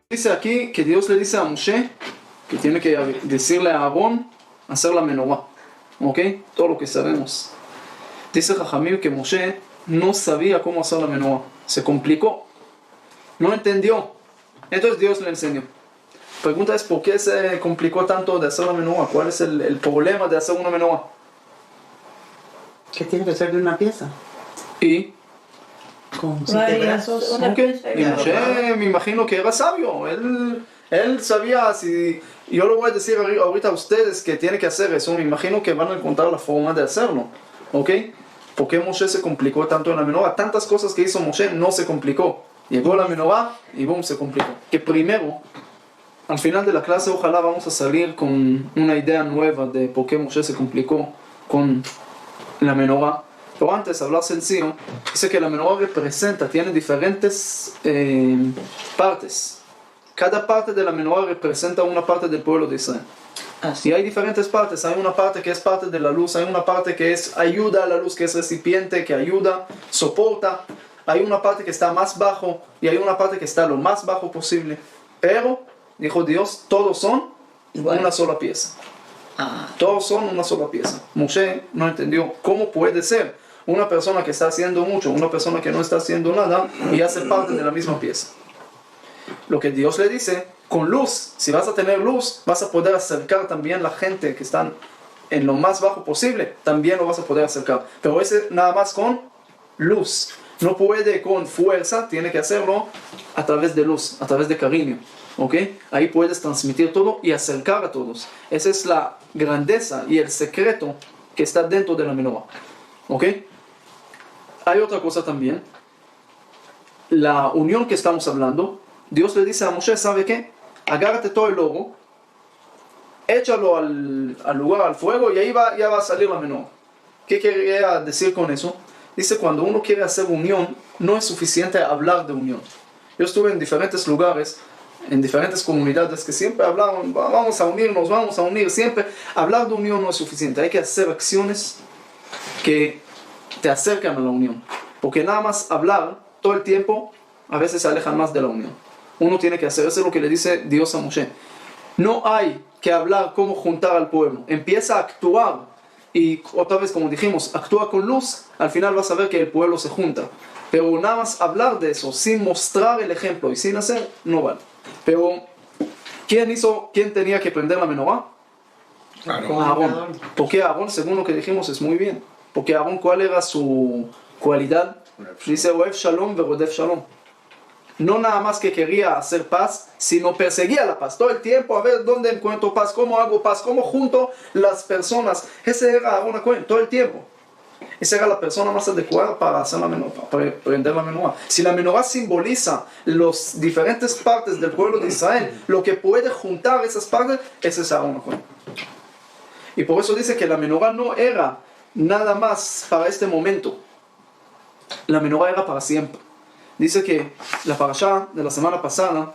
Dice aquí que Dios le dice a Moshe que tiene que decirle a Aarón hacer la menorá. ¿Ok? Todo lo que sabemos. Dice Jajamil que Moshe no sabía cómo hacer la menorá. Se complicó. No entendió. Entonces Dios le enseñó. La pregunta es, ¿por qué se complicó tanto de hacer la menorá? ¿Cuál es el problema de hacer una menorá? Que tiene que ser de una pieza. Y Con 7 brazos. okay. Y Moshe, me imagino que era sabio. Él sabía, si yo lo voy a decir ahorita a ustedes que tiene que hacer eso, me imagino que van a encontrar la forma de hacerlo. ¿Ok? ¿Por qué Moshe se complicó tanto en la menorá? Tantas cosas que hizo Moshe no se complicó. Llegó la menorá y boom, se complicó. Que primero, al final de la clase, ojalá vamos a salir con una idea nueva de por qué Moshe se complicó con la menorá. Pero antes, hablar sencillo, dice que la menorá representa, tiene diferentes partes. Cada parte de la menorá representa una parte del pueblo de Israel. Y hay diferentes partes. Hay una parte que es parte de la luz, hay una parte que es ayuda a la luz, que es recipiente, que ayuda, soporta. Hay una parte que está más bajo y hay una parte que está lo más bajo posible. Pero, dijo Dios, todos son una sola pieza. Todos son una sola pieza. Moshe no entendió cómo puede ser una persona que está haciendo mucho, una persona que no está haciendo nada y hace parte de la misma pieza. Lo que Dios le dice, con luz, si vas a tener luz, vas a poder acercar también la gente que están en lo más bajo posible, también lo vas a poder acercar. Pero ese nada más con luz. No puede con fuerza, tiene que hacerlo a través de luz, a través de cariño. ¿Ok? Ahí puedes transmitir todo y acercar a todos. Esa es la grandeza y el secreto que está dentro de la menorá. ¿Ok? Hay otra cosa también. La unión que estamos hablando, Dios le dice a Moshe, ¿sabe qué? Agárrate todo el oro, échalo al lugar, al fuego, y ahí ya va a salir la menorá. ¿Qué quería decir con eso? Dice, cuando uno quiere hacer unión, no es suficiente hablar de unión. Yo estuve en diferentes lugares, en diferentes comunidades que siempre hablaban, vamos a unirnos, vamos a unir, siempre. Hablar de unión no es suficiente, hay que hacer acciones que te acercan a la unión. Porque nada más hablar todo el tiempo, a veces se alejan más de la unión. Uno tiene que hacer, eso es lo que le dice Dios a Moshe. No hay que hablar cómo juntar al pueblo, empieza a actuar. Y otra vez, como dijimos, actúa con luz, al final vas a ver que el pueblo se junta. Pero nada más hablar de eso, sin mostrar el ejemplo y sin hacer, no vale. Pero, ¿quién tenía que prender la menorá? Aarón. Porque Aarón, según lo que dijimos, es muy bien. Porque Aarón, ¿cuál era su cualidad? Dice, Oev Shalom verodef Shalom. No nada más que quería hacer paz, sino perseguía la paz. Todo el tiempo, a ver dónde encuentro paz, cómo hago paz, cómo junto las personas. Ese era Aarón Cohen, todo el tiempo. Esa era la persona más adecuada para hacer la menorá, para prender la menorá. Si la menorá simboliza las diferentes partes del pueblo de Israel, lo que puede juntar esas partes, ese es Aarón Cohen. Y por eso dice que la menorá no era nada más para este momento. La menorá era para siempre. Dice que la parashá de la semana pasada,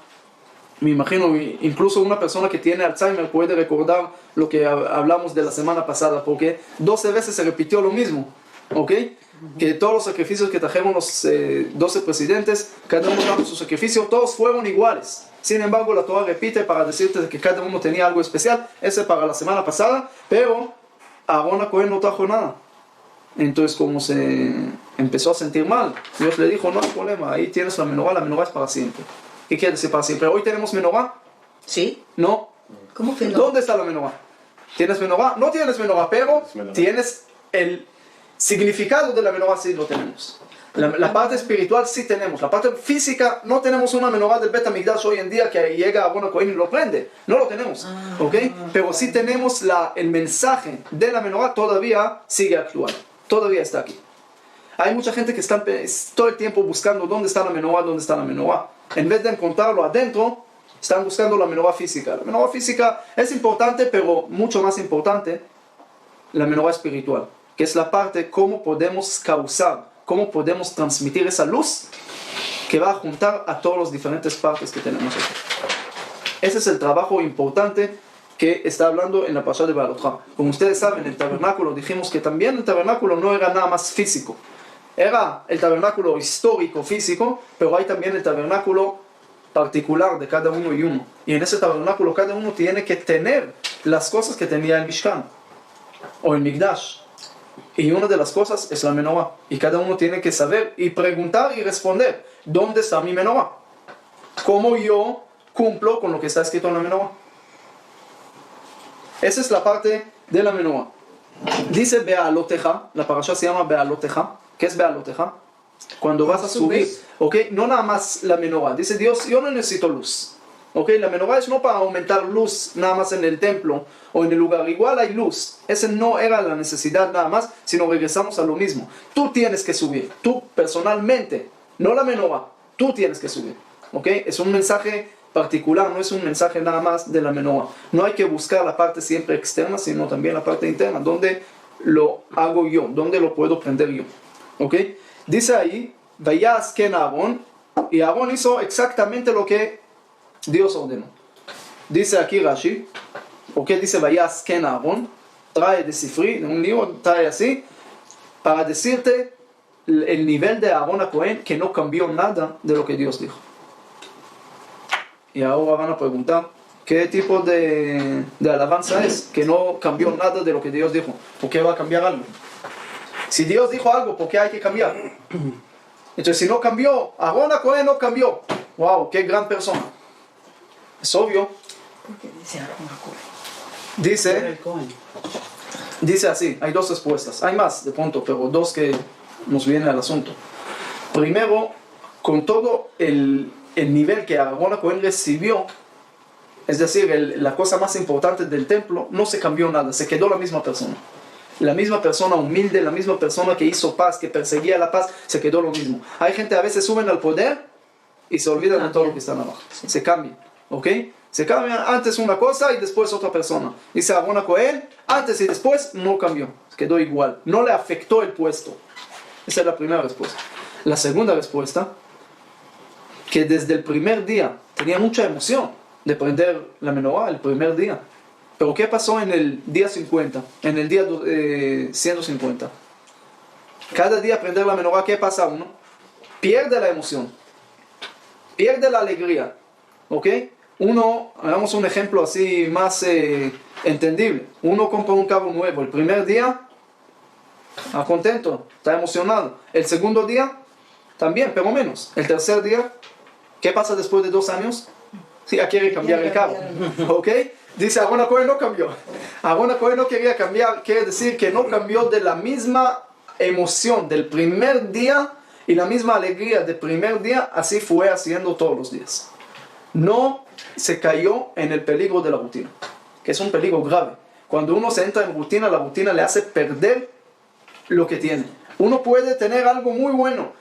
me imagino, incluso una persona que tiene Alzheimer puede recordar lo que hablamos de la semana pasada, porque 12 veces se repitió lo mismo, ¿ok? Que todos los sacrificios que trajeron los 12 presidentes, cada uno trajo su sacrificio, todos fueron iguales. Sin embargo, la Torah repite para decirte que cada uno tenía algo especial, ese para la semana pasada, pero Aarón Cohen no trajo nada. Entonces, como se empezó a sentir mal, Dios le dijo, no hay problema, ahí tienes la menorá es para siempre. ¿Qué quiere decir para siempre? ¿Hoy tenemos menorá? ¿Sí? No. ¿Cómo que no? ¿Dónde está la menorá? ¿Tienes menorá? No tienes menorá, pero tienes el significado de la menorá, sí lo tenemos. La parte espiritual sí tenemos. La parte física no tenemos una menorá del Bet HaMikdash hoy en día que llega a Aarón Cohen y lo prende. No lo tenemos. ¿Ok? Pero sí tenemos el mensaje de la menorá, todavía sigue actuando. Todavía está aquí. Hay mucha gente que está todo el tiempo buscando dónde está la menorá, dónde está la menorá. En vez de encontrarlo adentro, están buscando la menorá física. La menorá física es importante, pero mucho más importante, la menorá espiritual, que es la parte cómo podemos causar, cómo podemos transmitir esa luz que va a juntar a todas las diferentes partes que tenemos aquí. Ese es el trabajo importante que está hablando en la parashá de Be'alotcha. Como ustedes saben, el tabernáculo, dijimos que también el tabernáculo no era nada más físico. Era el tabernáculo histórico, físico, pero hay también el tabernáculo particular de cada uno y uno. Y en ese tabernáculo cada uno tiene que tener las cosas que tenía el Mishkan o el Mikdash. Y una de las cosas es la menorá. Y cada uno tiene que saber y preguntar y responder, ¿dónde está mi menorá? ¿Cómo yo cumplo con lo que está escrito en la menorá? Esa es la parte de la menorá. Dice Be'aloteja, la parasha se llama Be'aloteja. ¿Qué es Be'aloteja? Cuando vas a subir, ¿ok? No nada más la menorá. Dice Dios, yo no necesito luz. ¿Ok? La menorá es no para aumentar luz nada más en el templo o en el lugar. Igual hay luz. Esa no era la necesidad nada más, sino regresamos a lo mismo. Tú tienes que subir. Tú personalmente, no la menorá. Tú tienes que subir. ¿Ok? Es un mensaje particular, no es un mensaje nada más de la menorá. No hay que buscar la parte siempre externa, sino también la parte interna. ¿Dónde lo hago yo? ¿Dónde lo puedo prender yo? ¿Ok? Dice ahí, Vayas Ken Aarón, y Aarón hizo exactamente lo que Dios ordenó. Dice aquí Rashi, ¿ok? Dice Vayas Ken Aarón, trae de Sifri, de un libro, trae así, para decirte el nivel de Aarón a Cohen, que no cambió nada de lo que Dios dijo. Y ahora van a preguntar, ¿qué tipo de alabanza es? Que no cambió nada de lo que Dios dijo. ¿Por qué va a cambiar algo? Si Dios dijo algo, ¿por qué hay que cambiar? Entonces, si no cambió, Aarón a Cohen no cambió. ¡Wow! ¡Qué gran persona! Es obvio. ¿Por qué dice Aarón a Cohen? Dice así, hay dos respuestas. Hay más de pronto, pero dos que nos vienen al asunto. Primero, con todo el nivel que Aarón a Cohen recibió, es decir, la cosa más importante del templo, no se cambió nada, se quedó la misma persona. La misma persona humilde, la misma persona que hizo paz, que perseguía la paz, se quedó lo mismo. Hay gente a veces suben al poder y se olvidan de todo lo que están abajo. Se cambian, ¿ok? Se cambian antes una cosa y después otra persona. Dice Aarón a Cohen, antes y después no cambió, se quedó igual. No le afectó el puesto. Esa es la primera respuesta. La segunda respuesta, que desde el primer día tenía mucha emoción de prender la menorá, el primer día. Pero ¿qué pasó en el día 50? En el día 150. Cada día prender la menorá, ¿qué pasa uno? Pierde la emoción. Pierde la alegría. ¿Ok? Uno, hagamos un ejemplo así más entendible. Uno compra un carro nuevo. El primer día, está contento, está emocionado. El segundo día, también, pero menos. El tercer día, ¿qué pasa después de 2 años? Sí, ya quiere cambiar el carro. ¿Ok? Dice Aarón a Cohen no cambió. Aarón a Cohen no quería cambiar, quiere decir que no cambió de la misma emoción del primer día y la misma alegría del primer día, así fue haciendo todos los días. No se cayó en el peligro de la rutina, que es un peligro grave. Cuando uno se entra en rutina, la rutina le hace perder lo que tiene. Uno puede tener algo muy bueno,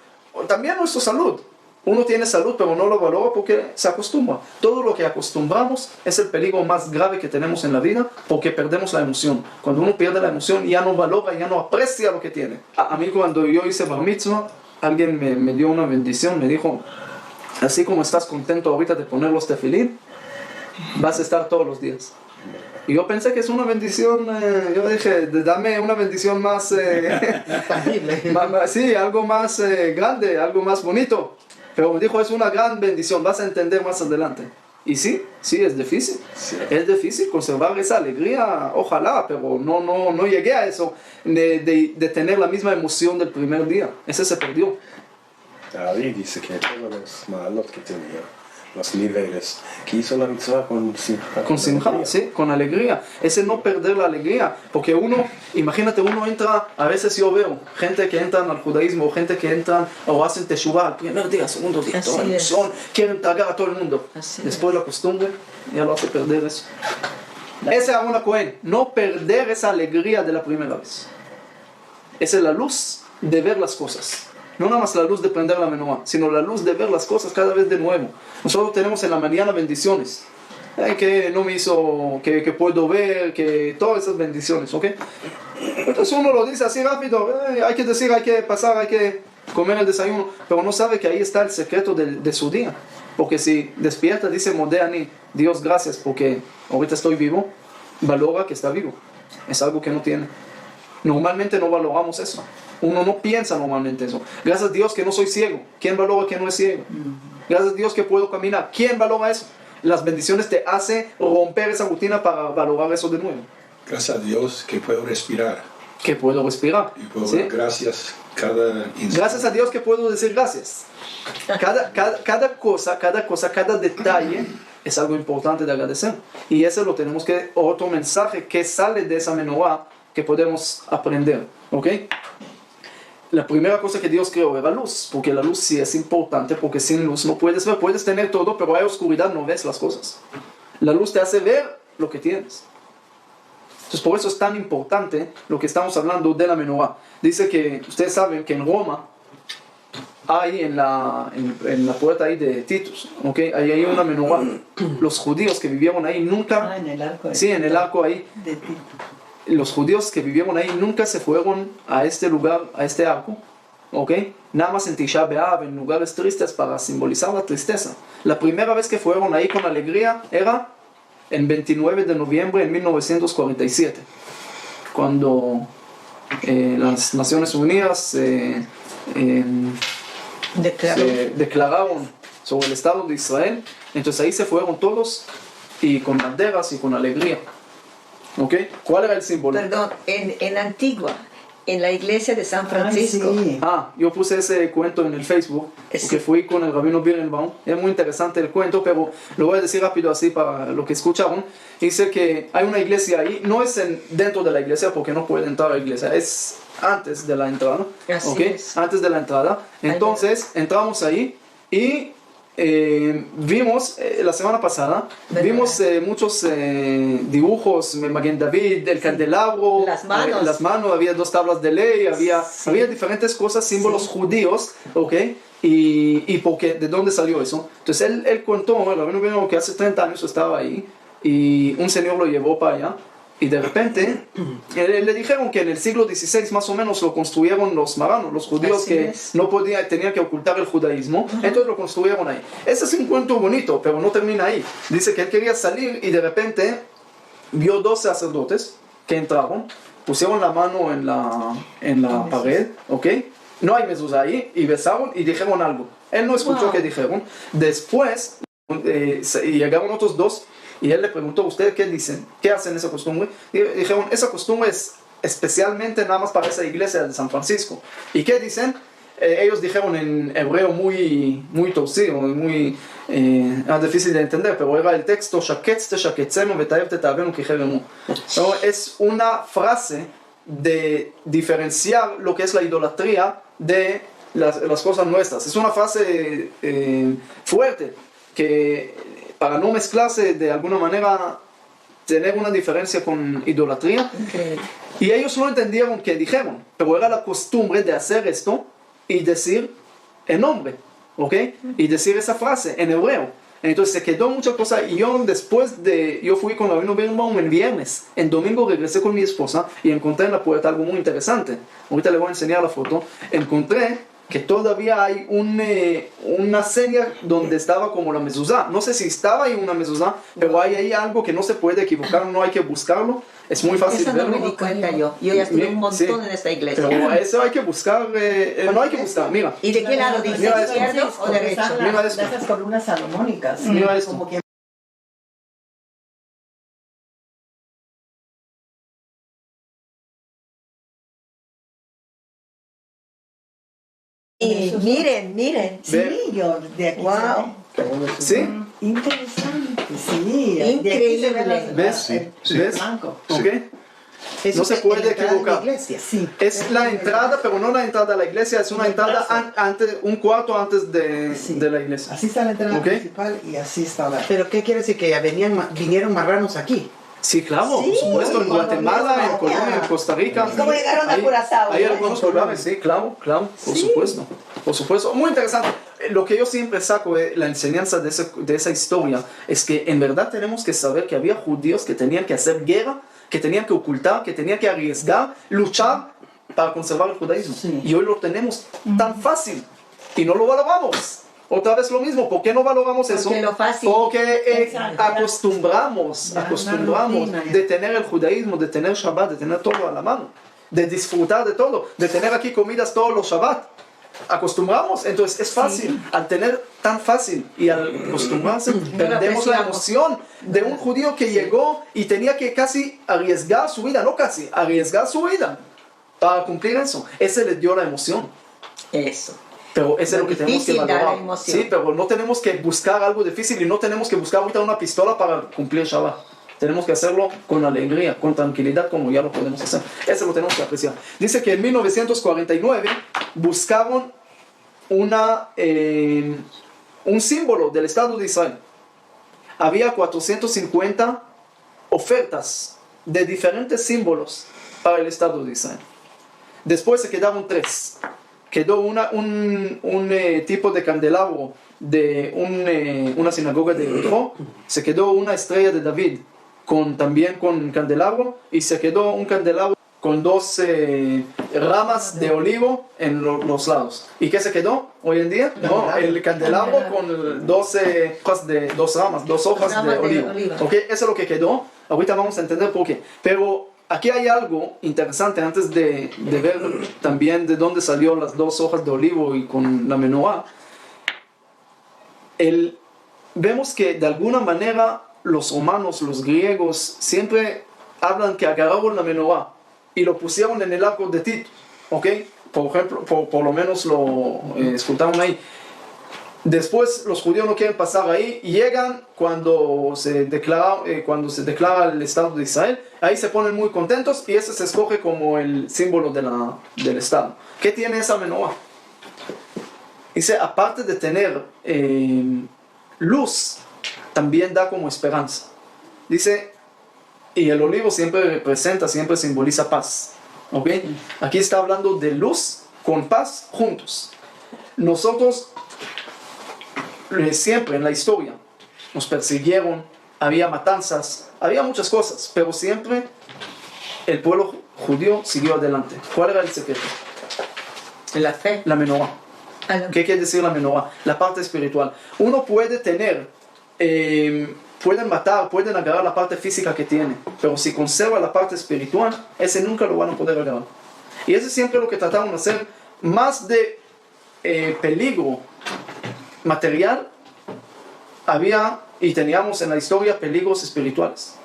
también nuestra salud. Uno tiene salud pero no lo valora porque se acostumbra. Todo lo que acostumbramos es el peligro más grave que tenemos en la vida, porque perdemos la emoción. Cuando uno pierde la emoción ya no valora, ya no aprecia lo que tiene. A mí cuando yo hice bar mitzvah, alguien me dio una bendición, me dijo, así como estás contento ahorita de poner los tefilín, vas a estar todos los días. Y yo pensé que es una bendición, yo dije, dame una bendición más, sí, algo más grande, algo más bonito. Pero me dijo, es una gran bendición, vas a entender más adelante. Y sí, es difícil. Sí. Es difícil conservar esa alegría, ojalá, pero no llegué a eso de tener la misma emoción del primer día. Ese se perdió. David dice que todos los malos que tenía, los niveles, que hizo la mitzvah con simcha. Con simcha, sí, con alegría. Ese no perder la alegría, porque uno, imagínate, uno entra, a veces yo veo gente que entran al judaísmo, o gente que entran o hacen teshuvah, el primer día, segundo día, toda la emoción, quieren tragar a todo el mundo. Después la costumbre ya lo hace perder eso. Ese es Aarón a Cohen, no perder esa alegría de la primera vez. Esa es la luz de ver las cosas. No nada más la luz de prender la menorá, sino la luz de ver las cosas cada vez de nuevo. Nosotros tenemos en la mañana bendiciones. Que no me hizo, que puedo ver, que todas esas bendiciones, ¿ok? Entonces uno lo dice así rápido, hay que decir, hay que pasar, hay que comer el desayuno, pero no sabe que ahí está el secreto de su día. Porque si despierta, dice Modeani, Dios gracias porque ahorita estoy vivo, valora que está vivo. Es algo que no tiene. Normalmente no valoramos eso. Uno no piensa normalmente eso. Gracias a Dios que no soy ciego. ¿Quién valora que no es ciego? Gracias a Dios que puedo caminar. ¿Quién valora eso? Las bendiciones te hacen romper esa rutina para valorar eso de nuevo. Gracias a Dios que puedo respirar. Que puedo respirar. Y puedo ¿sí? dar gracias cada instante. Gracias a Dios que puedo decir gracias. Cada cosa, cada detalle es algo importante de agradecer. Y eso lo tenemos que, otro mensaje que sale de esa menorá que podemos aprender. ¿Ok? La primera cosa que Dios creó era luz, porque la luz sí es importante, porque sin luz no puedes ver, puedes tener todo, pero hay oscuridad, no ves las cosas. La luz te hace ver lo que tienes. Entonces por eso es tan importante lo que estamos hablando de la menorá. Dice que, ustedes saben que en Roma, hay en la puerta ahí de Titus, ¿okay? Ahí hay una menorá. Los judíos que vivieron ahí nunca... en el arco. Sí, en el arco ahí. De Titus. Los judíos que vivieron ahí nunca se fueron a este lugar, a este arco, ¿ok? Nada más en Tisha B'Av, en lugares tristes para simbolizar la tristeza. La primera vez que fueron ahí con alegría era el 29 de noviembre de 1947, cuando las Naciones Unidas se declararon sobre el Estado de Israel. Entonces ahí se fueron todos y con banderas y con alegría. ¿Ok? ¿Cuál era el símbolo? Perdón, en Antigua, en la iglesia de San Francisco. Sí. Yo puse ese cuento en el Facebook, porque Sí. fui con el rabino Birnbaum. Es muy interesante el cuento, pero lo voy a decir rápido así para lo que escucharon. Dice que hay una iglesia ahí, no es dentro de la iglesia porque no puede entrar a la iglesia, es antes de la entrada. Así ¿Ok? es. Antes de la entrada. Entonces entramos ahí y vimos la semana pasada, vimos muchos dibujos, Maguen David, el candelabro, Las manos. había 2 tablas de ley, había diferentes cosas, símbolos judíos, ¿ok? Y porque, ¿de dónde salió eso? Entonces él contó, el rabino vino que hace 30 años estaba ahí y un señor lo llevó para allá. Y de repente le dijeron que en el siglo XVI más o menos lo construyeron los maranos, los judíos Así que es. no tenían que ocultar el judaísmo, entonces lo construyeron ahí. Ese es un cuento bonito, pero no termina ahí. Dice que él quería salir y de repente vio 2 sacerdotes que entraron, pusieron la mano en la pared, ¿ok? No hay mezuzá ahí, y besaron y dijeron algo. Él no escuchó Wow. qué dijeron. Después llegaron otros 2 y él le preguntó: ¿ustedes qué dicen? ¿Qué hacen esa costumbre? Y dijeron: esa costumbre es especialmente nada más para esa iglesia de San Francisco. ¿Y qué dicen? Ellos dijeron en hebreo muy torcido, muy difícil de entender, pero era el texto: "Shaketz teshaketsenu v'ta'ev teta'avenu kicheremu". Es una frase de diferenciar lo que es la idolatría de las cosas nuestras. Es una frase fuerte, que para no mezclarse de alguna manera, tener una diferencia con idolatría. Increíble. Y ellos no entendieron qué dijeron, pero era la costumbre de hacer esto y decir el nombre, ¿ok? Y decir esa frase en hebreo. Entonces se quedó mucha cosa, y yo fui con la rabino Birnbaum el viernes. En domingo regresé con mi esposa y encontré en la puerta algo muy interesante. Ahorita le voy a enseñar la foto. Encontré que todavía hay una seña donde estaba como la mezuzá. No sé si estaba ahí una mezuzá, pero hay ahí algo que no se puede equivocar, no hay que buscarlo. Es muy fácil Eso no verlo. me di cuenta yo. Yo ya estuve un montón Sí. en esta iglesia. Pero eso hay que buscar, no hay que buscar, mira. ¿Y de qué lado dice? Mira esto. ¿Izquierdo o derecho? Mira esto. Esas columnas salomónicas. Mira esto. Como que Miren. Ve. sí, yo de aquí Wow. ¿Sí? se ve. Interesante, sí. De aquí se Increíble. ve las- ¿Ves? Sí. ¿Ves? blanco. ¿Ok? Eso No se es puede la entrada de la equivocar. iglesia, sí. Es la entrada, pero no la entrada a la iglesia, es una entrada antes, un cuarto antes de Sí. la iglesia. Así está la entrada Ok. principal y así está la... ¿Pero qué quiere decir? ¿Que vinieron marranos aquí? Sí, claro, Sí, por supuesto, en cuando Guatemala, en vino Colombia, en Costa Rica. ¿Cómo llegaron a Hay- Curazao? Hay algunos lugares, sí, claro, por supuesto, por supuesto. Muy interesante. Lo que yo siempre saco de la enseñanza de esa historia es que en verdad tenemos que saber que había judíos que tenían que hacer guerra, que tenían que ocultar, que tenían que arriesgar, luchar para conservar el judaísmo. Sí. Y hoy lo tenemos tan fácil y no lo valoramos. Otra vez lo mismo, ¿por qué no valoramos eso? Porque lo fácil. Porque Exacto. acostumbramos Ya, acostumbramos una rutina. de tener el judaísmo, de tener Shabbat, de tener todo a la mano, de disfrutar de todo, de tener aquí comidas todos los Shabbat. acostumbramos, entonces es fácil. Sí. Al tener tan fácil y al acostumbrarse, perdemos la apreciamos. emoción de un judío que llegó y tenía que casi arriesgar su vida, no casi, arriesgar su vida para cumplir eso. Ese le dio la emoción. Eso. Pero eso es lo que tenemos que difícil da la valorar. emoción. Sí, pero no tenemos que buscar algo difícil y no tenemos que buscar ahorita una pistola para cumplir Shabbat. Tenemos que hacerlo con alegría, con tranquilidad, como ya lo podemos hacer. Eso lo tenemos que apreciar. Dice que en 1949 buscaron un símbolo del Estado de Israel. Había 450 ofertas de diferentes símbolos para el Estado de Israel. Después se quedaron 3. Quedó un tipo de candelabro de una sinagoga de Jericó. Se quedó una estrella de David también con candelabro. Y se quedó un candelabro con 2 ramas de olivo en los lados. ¿Y qué se quedó hoy en día? No, el candelabro con 12 hojas de 2 ramas, 2 hojas de olivo. Okay, eso es lo que quedó. Ahorita vamos a entender por qué. Pero aquí hay algo interesante antes de ver también de dónde salió las 2 hojas de olivo y con la menorá. Vemos que de alguna manera los romanos, los griegos, siempre hablan que agarraron la menorá y lo pusieron en el arco de Tito, ¿ok? Por ejemplo, por lo menos lo escultaron ahí. Después los judíos no quieren pasar ahí y llegan cuando se declara el Estado de Israel. Ahí se ponen muy contentos y ese se escoge como el símbolo del Estado. ¿Qué tiene esa menorá? Dice, aparte de tener luz, también da como esperanza. Dice, y el olivo siempre simboliza paz. ¿Ok? Aquí está hablando de luz con paz juntos. Nosotros siempre en la historia nos persiguieron, había matanzas, había muchas cosas, pero siempre el pueblo judío siguió adelante. ¿Cuál era el secreto? La fe. La menorá. ¿Qué quiere decir la menorá? La parte espiritual. Uno puede tener, pueden matar, pueden agarrar la parte física que tiene, pero si conserva la parte espiritual, ese nunca lo van a poder agarrar. Y eso es siempre lo que tratamos de hacer. Más de peligro material, había y teníamos en la historia peligros espirituales.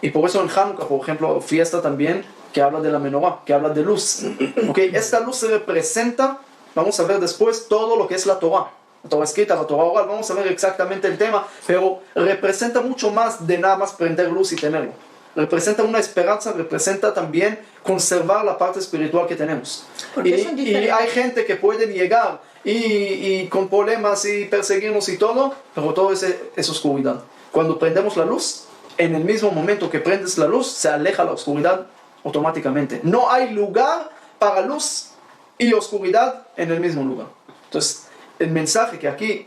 Y por eso en Hanukkah, por ejemplo, fiesta también que habla de la menorá, que habla de luz. ¿Okay? Esta luz se representa, vamos a ver después, todo lo que es la Torah. La Torah escrita, la Torah oral, vamos a ver exactamente el tema, pero representa mucho más de nada más prender luz y tenerlo. Representa una esperanza, representa también conservar la parte espiritual que tenemos. Y hay gente que puede llegar y con problemas y perseguirnos y todo, pero todo es oscuridad. Cuando prendemos la luz, en el mismo momento que prendes la luz, se aleja la oscuridad automáticamente. No hay lugar para luz y oscuridad en el mismo lugar. Entonces, el mensaje que aquí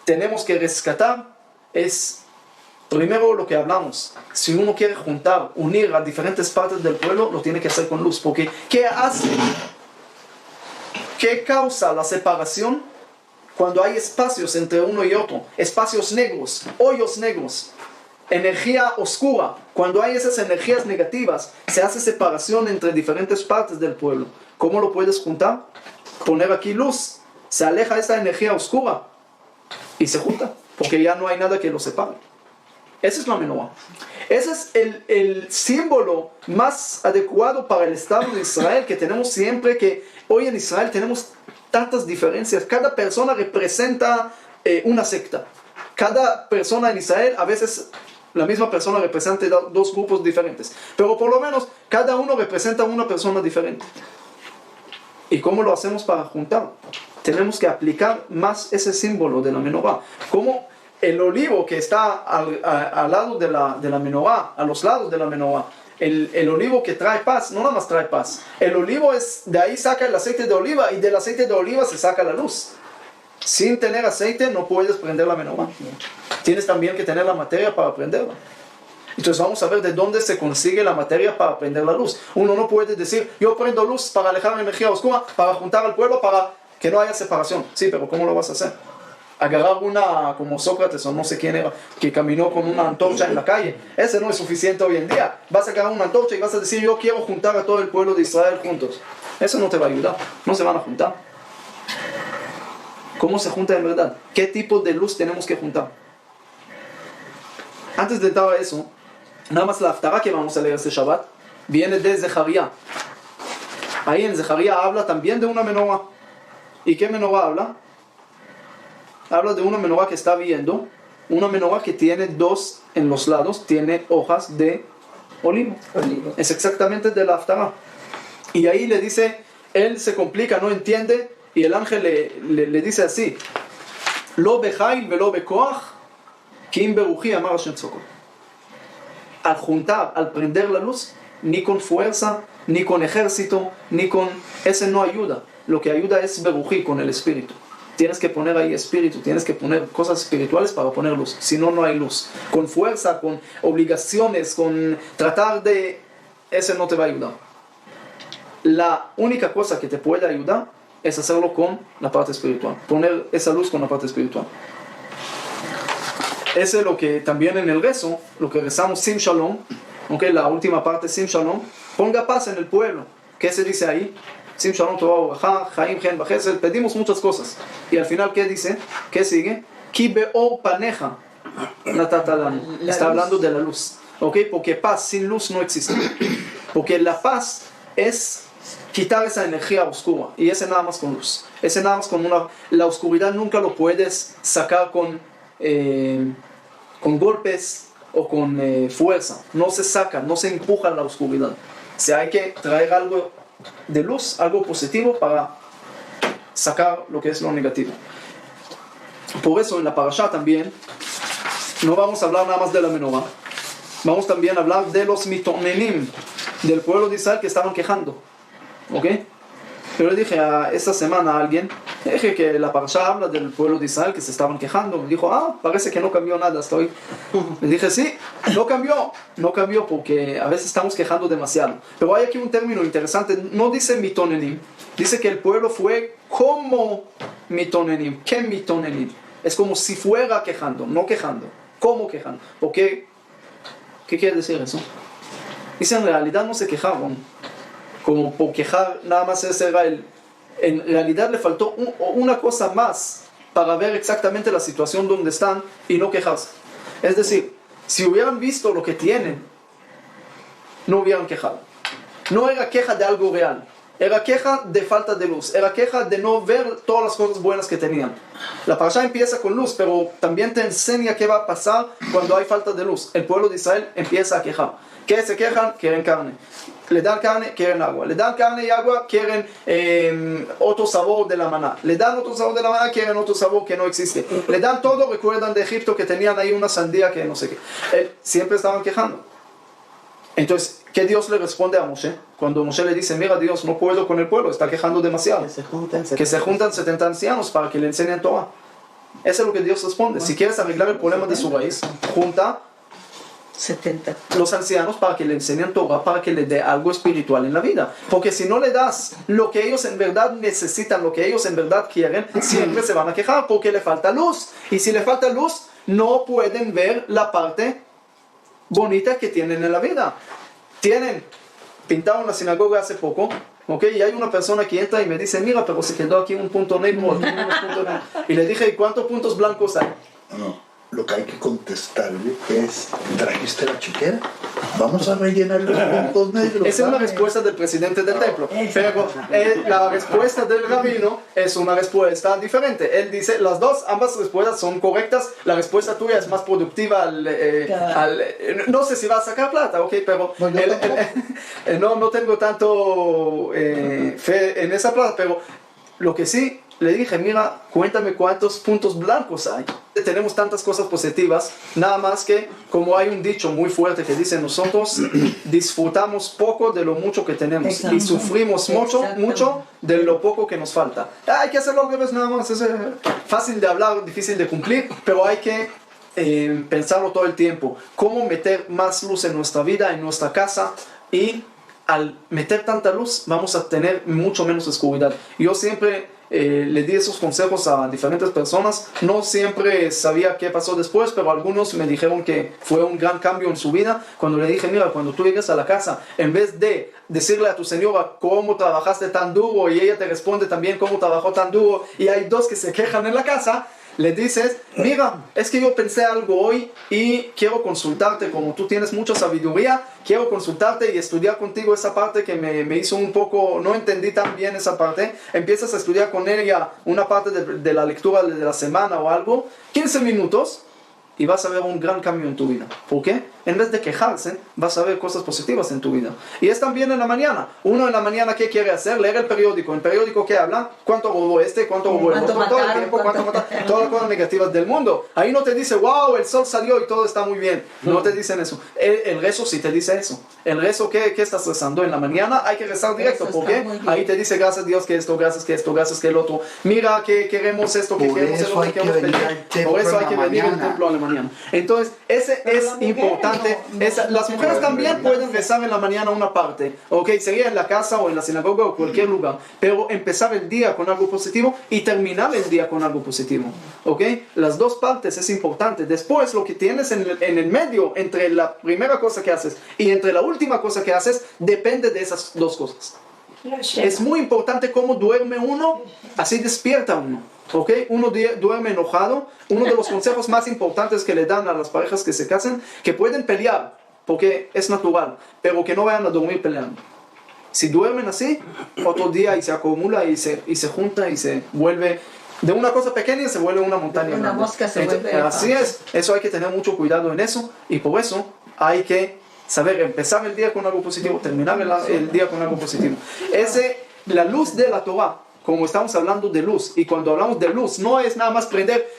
tenemos que rescatar es, primero lo que hablamos, si uno quiere juntar, unir a diferentes partes del pueblo, lo tiene que hacer con luz, porque ¿qué hace? ¿Qué causa la separación? Cuando hay espacios entre uno y otro, espacios negros, hoyos negros, energía oscura, cuando hay esas energías negativas, se hace separación entre diferentes partes del pueblo. ¿Cómo lo puedes juntar? Poner aquí luz, se aleja esta energía oscura y se junta, porque ya no hay nada que lo separe. Esa es la menorá. Ese es el símbolo más adecuado para el Estado de Israel que tenemos siempre, que hoy en Israel tenemos tantas diferencias. Cada persona representa una secta. Cada persona en Israel, a veces la misma persona representa 2 grupos diferentes. Pero por lo menos cada uno representa una persona diferente. ¿Y cómo lo hacemos para juntar? Tenemos que aplicar más ese símbolo de la menorá. Como el olivo que está al lado de la menorá, a los lados de la menorá, el olivo que trae paz, no nada más trae paz. El olivo de ahí saca el aceite de oliva y del aceite de oliva se saca la luz. Sin tener aceite no puedes prender la menorá. Tienes también que tener la materia para prenderla. Entonces vamos a ver de dónde se consigue la materia para prender la luz. Uno no puede decir, yo prendo luz para alejar la energía oscura, para juntar al pueblo, para que no haya separación. Sí, pero ¿cómo lo vas a hacer? Agarrar como Sócrates o no sé quién era, que caminó con una antorcha en la calle. Ese no es suficiente hoy en día. Vas a agarrar una antorcha y vas a decir, yo quiero juntar a todo el pueblo de Israel juntos. Eso no te va a ayudar, no se van a juntar. ¿Cómo se junta en verdad? ¿Qué tipo de luz tenemos que juntar? Antes de entrar a eso, nada más la haftará que vamos a leer este Shabbat viene de Zecharia. Ahí en Zecharia habla también de una menorá. ¿Y qué menorá habla? Habla de una menorá que está viendo, una menorá que tiene dos en los lados, tiene hojas de olivo. Es exactamente de la haftará. Y ahí le dice, él se complica, no entiende, y el ángel le dice así: Lo bejail velo bekoach, kim beruji amar Hashem tzokot. Al juntar, al prender la luz, ni con fuerza, ni con ejército, ni con... Ese no ayuda. Lo que ayuda es beruji, con el espíritu. Tienes que poner ahí espíritu, tienes que poner cosas espirituales para poner luz. Si no, no hay luz. Con fuerza, con obligaciones, con tratar de... Ese no te va a ayudar. La única cosa que te puede ayudar es hacerlo con la parte espiritual. Poner esa luz con la parte espiritual. Ese es lo que también en el rezo, lo que rezamos Sim Shalom, okay, la última parte Sim Shalom, ponga paz en el pueblo. ¿Qué se dice ahí? Sim Shalom Torah Ubraja, Chaim Gen Bachesed, pedimos muchas cosas. Y al final, ¿qué dice? ¿Qué sigue? Ki be'or paneja natata lanu. Está hablando de la luz. ¿Okay? Porque paz sin luz no existe. Porque la paz es quitar esa energía oscura. Y ese nada más con luz. Ese nada más con una... La oscuridad nunca lo puedes sacar con golpes o con fuerza. No se saca, no se empuja la oscuridad. O sea, hay que traer algo de luz, algo positivo para sacar lo que es lo negativo. Por eso en la parashá también no vamos a hablar nada más de la menorá, vamos también a hablar de los mitonenim, del pueblo de Israel que estaban quejando. ¿Ok? Yo le dije esta semana a alguien, dije que la parashá habla del pueblo de Israel que se estaban quejando. Me dijo, parece que no cambió nada hasta hoy. Le dije, sí, no cambió porque a veces estamos quejando demasiado. Pero hay aquí un término interesante, no dice mitonenim, dice que el pueblo fue como mitonenim. ¿Qué mitonenim? Es como si fuera quejando, no quejando. ¿Cómo quejando? ¿Por qué? ¿Qué quiere decir eso? Dice, en realidad no se quejaron como por quejar, nada más ese era en realidad le faltó una cosa más para ver exactamente la situación donde están y no quejarse. Es decir, si hubieran visto lo que tienen, no hubieran quejado. No era queja de algo real, era queja de falta de luz, era queja de no ver todas las cosas buenas que tenían. La parashá empieza con luz, pero también te enseña qué va a pasar cuando hay falta de luz. El pueblo de Israel empieza a quejar. ¿Qué se quejan? Quieren carne. Le dan carne, quieren agua. Le dan carne y agua, quieren otro sabor de la maná. Le dan otro sabor de la maná, quieren otro sabor que no existe. Le dan todo, recuerdan de Egipto que tenían ahí una sandía que no sé qué. Siempre estaban quejando. Entonces, ¿qué Dios le responde a Moshe? Cuando Moshe le dice, mira Dios, no puedo con el pueblo, está quejando demasiado. Que se juntan 70 ancianos para que le enseñen Torah. Eso es lo que Dios responde. Si quieres arreglar el problema de su raíz, junta 70. Los ancianos para que le enseñen Torah, para que le dé algo espiritual en la vida. Porque si no le das lo que ellos en verdad necesitan, lo que ellos en verdad quieren, siempre se van a quejar porque le falta luz. Y si le falta luz, no pueden ver la parte bonita que tienen en la vida. Pintaron la sinagoga hace poco, ¿ok? Y hay una persona que entra y me dice, mira, pero se quedó aquí un punto negro. Y le dije, ¿y cuántos puntos blancos hay? No. Lo que hay que contestarle es, ¿trajiste la chiquera? Vamos a rellenar los puntos negros. Esa es una respuesta del presidente del templo. Pero la respuesta del rabino es una respuesta diferente. Él dice, ambas respuestas son correctas. La respuesta tuya es más productiva no sé si va a sacar plata, ok, pero no tengo tanto fe en esa plata, pero lo que sí le dije, mira, cuéntame cuántos puntos blancos hay. Tenemos tantas cosas positivas, nada más que como hay un dicho muy fuerte que dice, nosotros disfrutamos poco de lo mucho que tenemos. Exacto. Y sufrimos mucho de lo poco que nos falta. Hay que hacerlo al revés nada más, es fácil de hablar, difícil de cumplir, pero hay que pensarlo todo el tiempo. Cómo meter más luz en nuestra vida, en nuestra casa, y al meter tanta luz vamos a tener mucho menos oscuridad. Yo siempre le di esos consejos a diferentes personas. No siempre sabía qué pasó después, pero algunos me dijeron que fue un gran cambio en su vida. Cuando le dije, mira, cuando tú llegas a la casa, en vez de decirle a tu señora cómo trabajaste tan duro y ella te responde también cómo trabajó tan duro y hay dos que se quejan en la casa, le dices, mira, es que yo pensé algo hoy y quiero consultarte, como tú tienes mucha sabiduría, quiero consultarte y estudiar contigo esa parte que me hizo un poco, no entendí tan bien esa parte. Empiezas a estudiar con ella una parte de la lectura de la semana o algo, 15 minutos, y vas a ver un gran cambio en tu vida. ¿Por qué? En vez de quejarse, vas a ver cosas positivas en tu vida. Y es también en la mañana. Uno en la mañana, ¿qué quiere hacer? Leer el periódico. ¿El periódico qué habla? ¿Cuánto robó este? ¿Cuánto robó el otro? Todo el tiempo, ¿cuánto mataron? Todas las cosas negativas del mundo. Ahí no te dice, wow, el sol salió y todo está muy bien. No te dicen eso. El rezo sí te dice eso. El rezo, ¿qué estás rezando? En la mañana hay que rezar directo. ¿Por qué? Ahí te dice, gracias a Dios que esto, gracias que esto, gracias que el otro. Mira que queremos esto, que queremos el otro, que queremos pelear. Por eso hay que venir al templo a la mañana. Entonces, ese es importante. Las mujeres también pueden rezar en la mañana una parte, ¿ok? Sería en la casa o en la sinagoga o cualquier lugar, pero empezar el día con algo positivo y terminar el día con algo positivo, ¿ok? Las dos partes es importante. Después, lo que tienes en el medio, entre la primera cosa que haces y entre la última cosa que haces, depende de esas dos cosas. Es muy importante cómo duerme uno, así despierta uno. ¿Ok? Uno duerme enojado. Uno de los consejos más importantes que le dan a las parejas que se casan, que pueden pelear, porque es natural, pero que no vayan a dormir peleando. Si duermen así, otro día y se acumula y se junta y se vuelve, de una cosa pequeña se vuelve una montaña una grande. mosca se vuelve. Así es, eso hay que tener mucho cuidado en eso, y por eso hay que saber empezar el día con algo positivo, terminar el día con algo positivo. La luz de la Torah, como estamos hablando de luz, y cuando hablamos de luz, no es nada más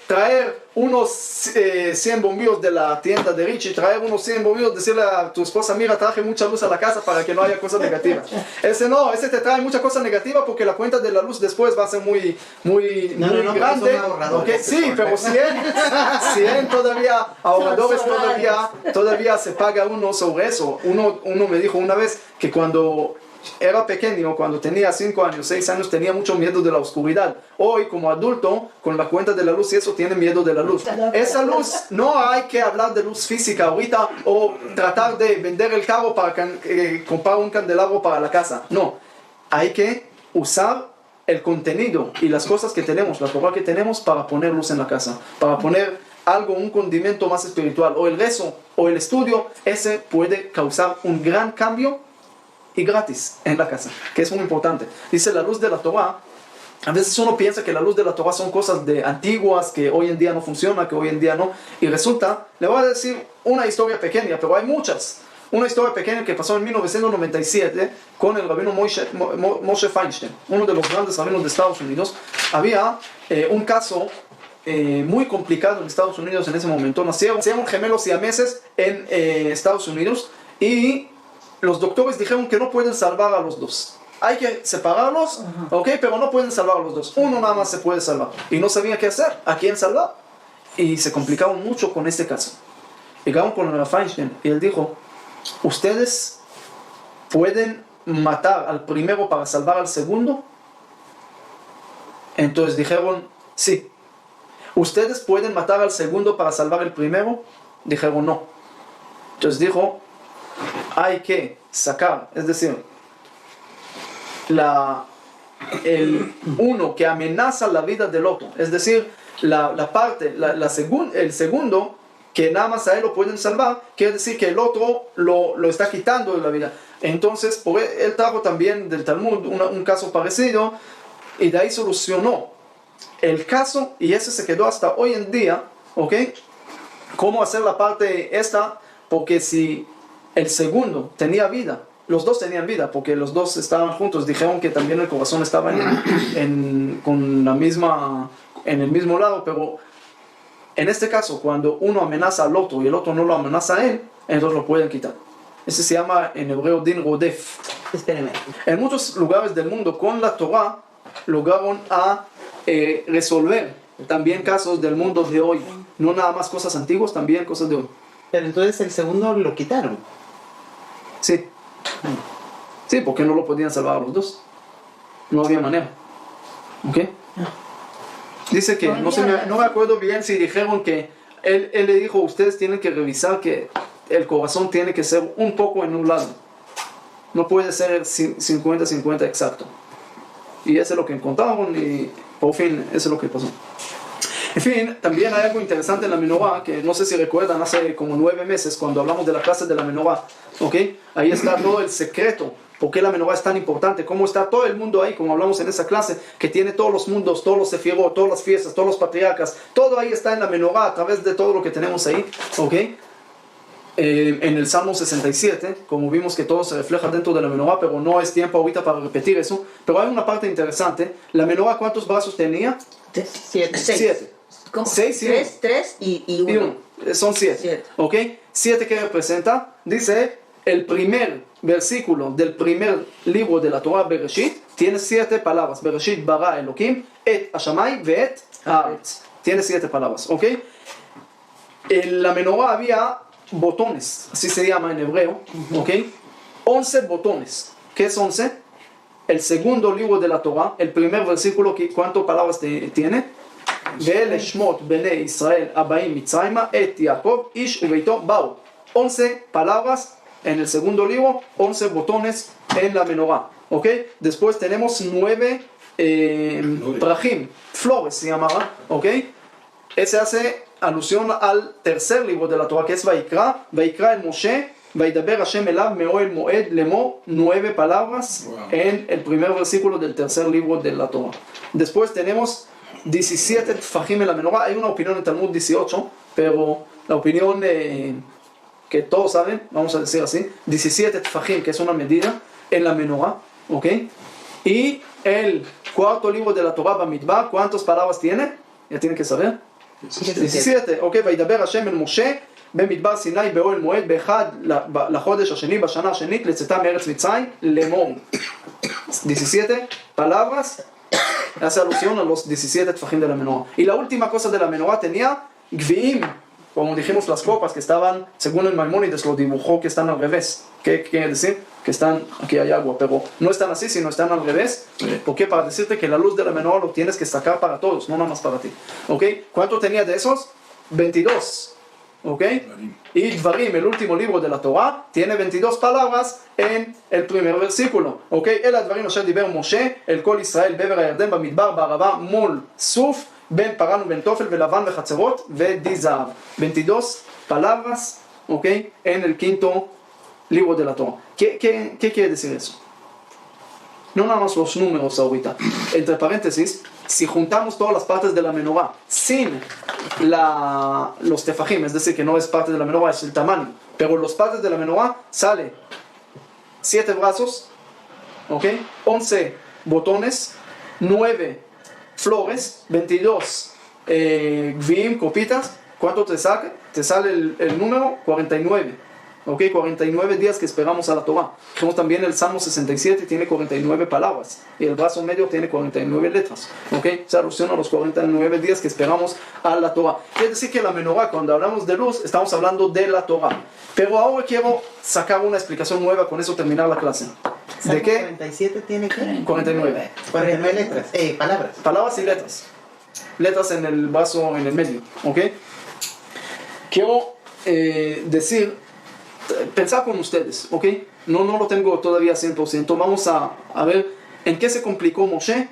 traer unos 100 bombillos de la tienda de Richie, traer unos 100 bombillos, decirle a tu esposa, mira, traje mucha luz a la casa para que no haya cosas negativas. Ese te trae mucha cosa negativa porque la cuenta de la luz después va a ser muy grande. Okay, sí, pero 100 todavía, ahorradores todavía se paga uno sobre eso. Uno me dijo una vez que cuando era pequeño, cuando tenía 5 años, 6 años, tenía mucho miedo de la oscuridad. Hoy, como adulto, con la cuenta de la luz y eso, tiene miedo de la luz. Esa luz, no hay que hablar de luz física ahorita o tratar de vender el carro para comprar un candelabro para la casa. No, hay que usar el contenido y las cosas que tenemos, la Torah que tenemos, para poner luz en la casa, para poner algo, un condimento más espiritual, o el rezo, o el estudio. Ese puede causar un gran cambio y gratis en la casa, que es muy importante. Dice la luz de la Torah. A veces uno piensa que la luz de la Torah son cosas antiguas, que hoy en día no funciona, que hoy en día no, y resulta, le voy a decir una historia pequeña, pero hay muchas. Una historia pequeña que pasó en 1997 con el rabino Moshe Feinstein, uno de los grandes rabinos de Estados Unidos. Había un caso muy complicado en Estados Unidos en ese momento. Nacieron gemelos siameses en Estados Unidos, y los doctores dijeron que no pueden salvar a los dos. Hay que separarlos, ¿ok? Pero no pueden salvar a los dos. Uno nada más se puede salvar. Y no sabían qué hacer, a quién salvar. Y se complicaron mucho con este caso. Llegaron con el Feinstein y él dijo, ¿ustedes pueden matar al primero para salvar al segundo? Entonces dijeron, sí. ¿Ustedes pueden matar al segundo para salvar el primero? Dijeron, no. Entonces dijo, hay que sacar, es decir, el uno que amenaza la vida del otro, es decir, el segundo que nada más a él lo pueden salvar, quiere decir que el otro lo está quitando de la vida. Entonces, él trajo también del Talmud un caso parecido, y de ahí solucionó el caso, y ese se quedó hasta hoy en día, ¿ok? ¿Cómo hacer la parte esta? Porque si el segundo tenía vida, los dos tenían vida, porque los dos estaban juntos, dijeron que también el corazón estaba en el mismo lado, pero en este caso, cuando uno amenaza al otro y el otro no lo amenaza a él, entonces lo pueden quitar. Ese se llama en hebreo din rodef. Espérame. En muchos lugares del mundo, con la Torah, lograron a resolver también casos del mundo de hoy. No nada más cosas antiguas, también cosas de hoy. Pero entonces el segundo lo quitaron. Sí. Sí, porque no lo podían salvar a los dos. No había manera. ¿Ok? Dice que, no me acuerdo bien si dijeron que él le dijo, ustedes tienen que revisar que el corazón tiene que ser un poco en un lado. No puede ser 50-50 exacto. Y eso es lo que encontraron y por fin eso es lo que pasó. En fin, también hay algo interesante en la menorá, que no sé si recuerdan hace como 9 meses cuando hablamos de la clase de la menorá, ¿ok? Ahí está todo el secreto, por qué la menorá es tan importante, cómo está todo el mundo ahí, como hablamos en esa clase, que tiene todos los mundos, todos los sefirot, todas las fiestas, todos los patriarcas, todo ahí está en la menorá a través de todo lo que tenemos ahí, ¿ok? En el Salmo 67, como vimos que todo se refleja dentro de la menorá, pero no es tiempo ahorita para repetir eso, pero hay una parte interesante. La menorá, ¿cuántos brazos tenía? 7. 7. ¿Cómo? 6 3 y 1. Son 7. ¿Ok? 7 que representa, dice, el primer versículo del primer libro de la Torah, Bereshit, tiene 7 palabras. Bereshit bara Elohim, et Hashamay ve'et haaretz. Tiene 7 palabras. ¿Ok? En la menorá había botones, así se llama en hebreo. ¿Ok? 11 botones. ¿Qué es 11? El segundo libro de la Torah, el primer versículo, ¿cuántas palabras tiene? ואלה שמות בני ישראל הבאים מצרימה את יעקב איש וביתו באו. 11 palabras en el segundo libro, 11 botones en la menorá. ¿Ok? Después tenemos 9 prajim, flores se llamará. ¿Ok? Ese hace alusión al tercer libro de la Torah, que es Vaikra. Vaikra el Moshe, Vaidaber Hashem elav me'oel moed lemo. 9 palabras en el primer versículo del tercer libro de la Torah. Después tenemos 17 tfajim en la menorá. Hay una opinión en Talmud 18, pero la opinión que todos saben, vamos a decir así, 17 tfajim, que es una medida en la menorá, ¿ok? Y el cuarto libro de la Torah, Bamidbar, ¿cuántas palabras tiene? Ya tienen que saber. 17, ok, וידבר השם אל משה במדבר סיני באוהל מועד באחד לחודש השני בשנה השנית לצאתה מארץ מצרים לאמור. 17 palabras. Hace alusión a los 17 tfajim de la menorá. Y la última cosa de la menorá tenía gviim, como dijimos, las copas que estaban, según el Maimónides lo dibujó, que están al revés. ¿Qué quiere decir? Que están, aquí hay agua, pero no están así, sino están al revés. ¿Por qué? Para decirte que la luz de la menorá lo tienes que sacar para todos, no nada más para ti. ¿Ok? ¿Cuánto tenía de esos? 22. ¿Ok? Y Dvarim, el último libro de la Torah, tiene 22 palabras en el primer versículo. ¿Ok? El Dvarim asher diber Moshe, el Kol Israel, beber הירדן במדבר, בערבה, מול סוף, בין פרן ובין תופל ולבן וחצרות ודי זהב. 22 palabras, ¿ok? En el quinto libro de la Torah. ¿Qué quiere decir eso? No nada más los números ahorita. Entre paréntesis, si juntamos todas las partes de la menorá sin los tefajim, es decir, que no es parte de la menorá, es el tamaño, pero los partes de la menorá sale 7 brazos, ¿ok? 11 botones, 9 flores, 22 gviim, copitas. ¿Cuánto te sale? Te sale el número 49. ¿Ok? 49 días que esperamos a la Torah. Dijimos también el Salmo 67 tiene 49 palabras y el brazo medio tiene 49 letras. ¿Ok? Se alusiona a los 49 días que esperamos a la Torah. Quiere decir que la menorá, cuando hablamos de luz, estamos hablando de la Torah. Pero ahora quiero sacar una explicación nueva, con eso terminar la clase. ¿De qué? 47 tiene que 49. 49 letras, palabras. Palabras y letras. Letras en el brazo, en el medio. ¿Ok? Quiero decir, pensar con ustedes, ¿ok? No lo tengo todavía 100%. Vamos a ver en qué se complicó Moshe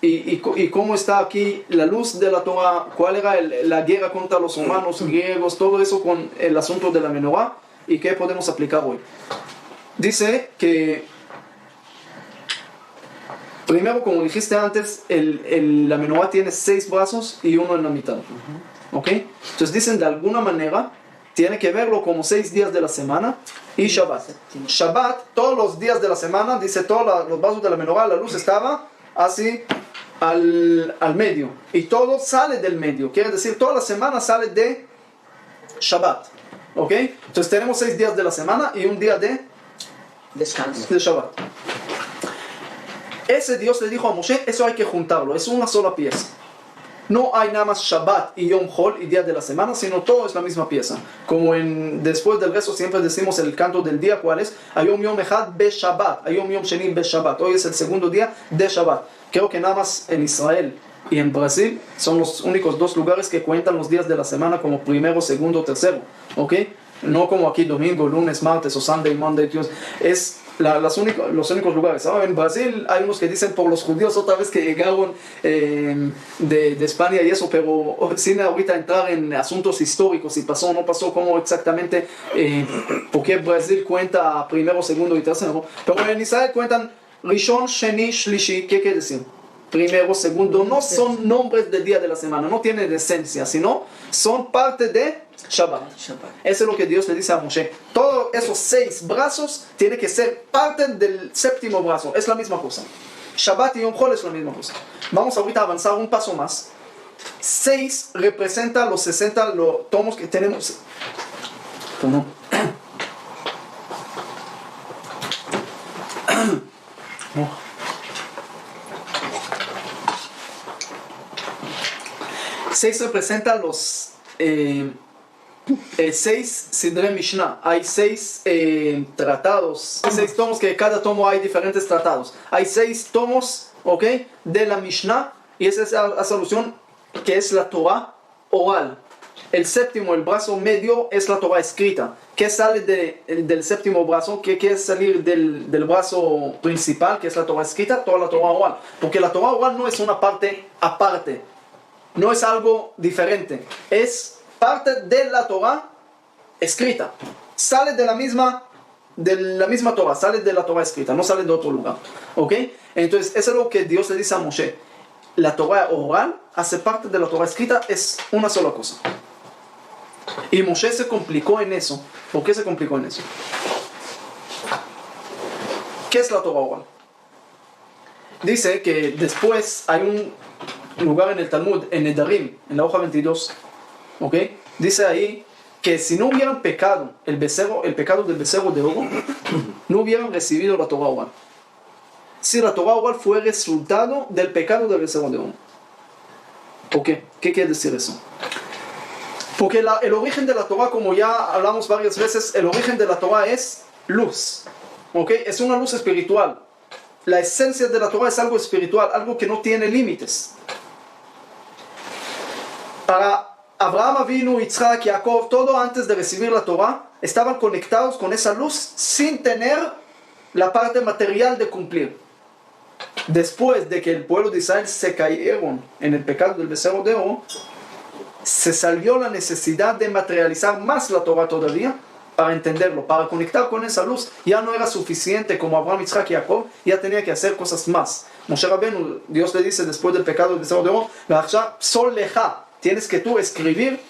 y cómo está aquí la luz de la Torah, cuál era la guerra contra los romanos, griegos, todo eso con el asunto de la menorá y qué podemos aplicar hoy. Dice que primero, como dijiste antes, la menorá tiene 6 brazos y uno en la mitad. ¿Ok? Entonces dicen de alguna manera tiene que verlo como 6 días de la semana y Shabbat. Shabbat, todos los días de la semana, dice todos los brazos de la menorá, la luz estaba así al medio. Y todo sale del medio, quiere decir toda la semana sale de Shabbat. ¿Ok? Entonces tenemos 6 días de la semana y un día de descanso. De Shabbat. Ese Dios le dijo a Moshe, eso hay que juntarlo, es una sola pieza. No hay nada más Shabbat y Yom Hol y día de la semana, sino todo es la misma pieza. Como después del rezo siempre decimos el canto del día, ¿cuál es? Ayom Yom Echad be Shabbat, Ayom Yom Sheni be Shabbat. Hoy es el segundo día de Shabbat. Creo que nada más en Israel y en Brasil son los únicos dos lugares que cuentan los días de la semana como primero, segundo, tercero, ¿ok? No como aquí domingo, lunes, martes o Sunday, Monday, Tuesday. Es los únicos lugares. Ahora en Brasil hay unos que dicen por los judíos otra vez que llegaron de España y eso, pero sin ahorita entrar en asuntos históricos, si pasó o no pasó, cómo exactamente, porque Brasil cuenta primero, segundo y tercero, pero en Israel cuentan Rishon, Sheni, Shlishi. ¿Qué quiere decir? Primero, segundo, no son nombres del día de la semana, no tienen esencia, sino son parte de Shabbat. Eso es lo que Dios le dice a Moshe. Todos esos 6 brazos tienen que ser parte del séptimo brazo, es la misma cosa. Shabbat y Yom Chol es la misma cosa. Vamos ahorita a avanzar un paso más. 6 representa los 60 tomos que tenemos. ¿Cómo? Seis representa los 6 Sidre Mishnah. Hay 6 tratados, 6 tomos, que cada tomo hay diferentes tratados. Hay 6 tomos, ¿ok? De la Mishnah, y esa es la solución que es la Torah oral. El séptimo, el brazo medio, es la Torah escrita. ¿Qué sale del séptimo brazo? ¿Qué quiere salir del brazo principal, que es la Torah escrita? Toda la Torah oral. Porque la Torah oral no es una parte aparte, no es algo diferente, es parte de la Torah escrita. Sale de la misma Torah, sale de la Torah escrita, no sale de otro lugar. ¿Ok? Entonces, eso es lo que Dios le dice a Moshe. La Torah oral hace parte de la Torah escrita, es una sola cosa. Y Moshe se complicó en eso. ¿Por qué se complicó en eso? ¿Qué es la Torah oral? Dice que después hay un lugar en el Talmud, en Nedarim, en la hoja 22, ¿ok? Dice ahí que si no hubieran pecado el pecado del becerro de oro, no hubieran recibido la Torah oral. Si la Torah oral fue resultado del pecado del becerro de oro. ¿Por qué? ¿Qué quiere decir eso? Porque el origen de la Torah, como ya hablamos varias veces, el origen de la Torah es luz, ¿ok? Es una luz espiritual. La esencia de la Torah es algo espiritual, algo que no tiene límites. Para Abraham Avinu, Yitzhak, Jacob, todo antes de recibir la Torah, estaban conectados con esa luz sin tener la parte material de cumplir. Después de que el pueblo de Israel se cayeron en el pecado del becerro de oro, se salió la necesidad de materializar más la Torah todavía para entenderlo, para conectar con esa luz. Ya no era suficiente como Abraham, Yitzhak y Jacob, ya tenía que hacer cosas más. Moshe Rabbeinu, Dios le dice después del pecado del becerro de oro, Sol leja, tienes que tú escribir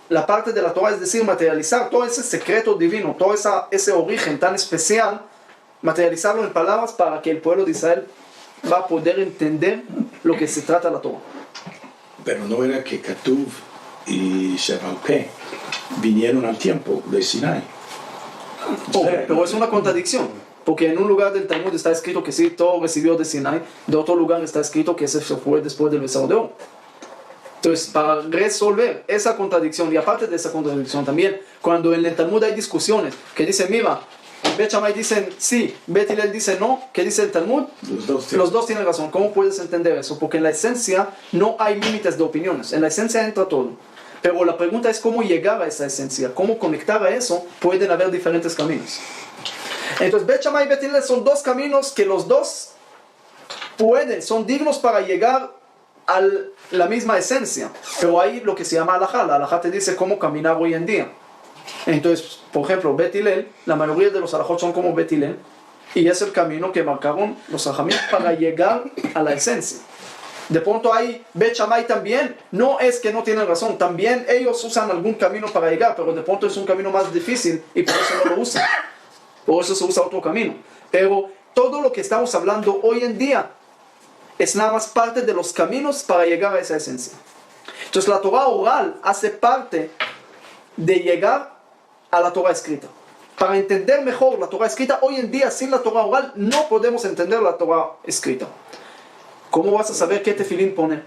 la parte de la Torah, es decir, materializar todo ese secreto divino, todo ese origen tan especial, materializarlo en palabras para que el pueblo de Israel va a poder entender lo que se trata la Torah. Pero no era que Katuv y Sheval Peh vinieron al tiempo de Sinai. Pero es una contradicción, porque en un lugar del Talmud está escrito que sí, todo recibió de Sinai, de otro lugar está escrito que se fue después del becerro de oro. Entonces, para resolver esa contradicción, y aparte de esa contradicción también, cuando en el Talmud hay discusiones que dicen, mira, Bet Shammai dicen sí, Bet Hillel dice no, ¿qué dice el Talmud? Los dos tienen razón. ¿Cómo puedes entender eso? Porque en la esencia no hay límites de opiniones, en la esencia entra todo. Pero la pregunta es cómo llegar a esa esencia, cómo conectar a eso. Pueden haber diferentes caminos. Entonces, Bet Shammai y Bet Hillel son dos caminos que los dos son dignos para llegar a la misma esencia. Pero hay lo que se llama halajá. La halajá te dice cómo caminar hoy en día. Entonces, por ejemplo, Bet Hillel, la mayoría de los halajot son como Bet Hillel, y es el camino que marcaron los hajamim para llegar a la esencia. De pronto hay Bet Shammai también, no es que no tienen razón, también ellos usan algún camino para llegar, pero de pronto es un camino más difícil y por eso no lo usan. Por eso se usa otro camino. Pero todo lo que estamos hablando hoy en día es nada más parte de los caminos para llegar a esa esencia. Entonces la Torah oral hace parte de llegar a la Torah escrita. Para entender mejor la Torah escrita, hoy en día sin la Torah oral no podemos entender la Torah escrita. ¿Cómo vas a saber qué tefilín poner?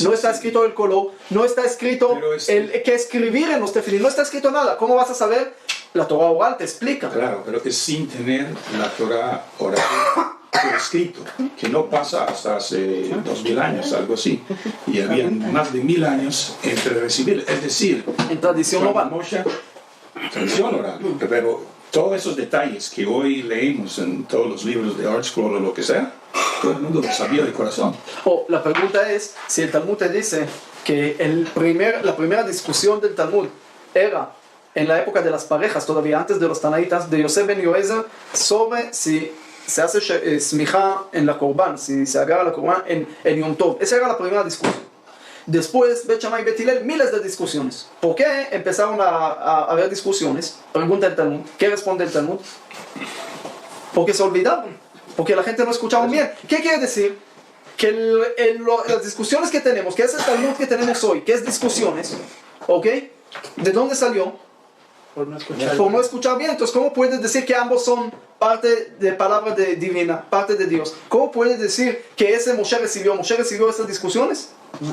No está escrito el color, no está escrito qué escribir en los tefilín, no está escrito nada. ¿Cómo vas a saber? La Torah oral te explica. Claro, pero que sin tener la Torah oral por escrito, que no pasa hasta hace 2000 años, algo así. Y había más de 1000 años entre recibir, es decir, En tradición cuando oral. Moshe, tradición oral, pero todos esos detalles que hoy leemos en todos los libros de Art Scroll o lo que sea, todo el mundo lo sabía de corazón. La pregunta es, si el Talmud te dice que la primera discusión del Talmud era en la época de las parejas, todavía antes de los Tanaitas, de Yosef ben Yoezer, sobre si se hace smijá en la Korban, si se agarra la Korban en Yom Tov. Esa era la primera discusión. Después, Bet Shammai y Bet Hillel, miles de discusiones. ¿Por qué empezaron a haber discusiones? Pregunta el Talmud. ¿Qué responde el Talmud? Porque se olvidaron. Porque la gente no escuchaba bien. ¿Qué quiere decir? Que las discusiones que tenemos, que es el Talmud que tenemos hoy, que es discusiones, ¿ok? ¿De dónde salió? Por no escuchar. Por no escuchar bien. Entonces, ¿cómo puedes decir que ambos son parte de palabra divina, parte de Dios? ¿Cómo puedes decir que ese Moshe recibió esas discusiones?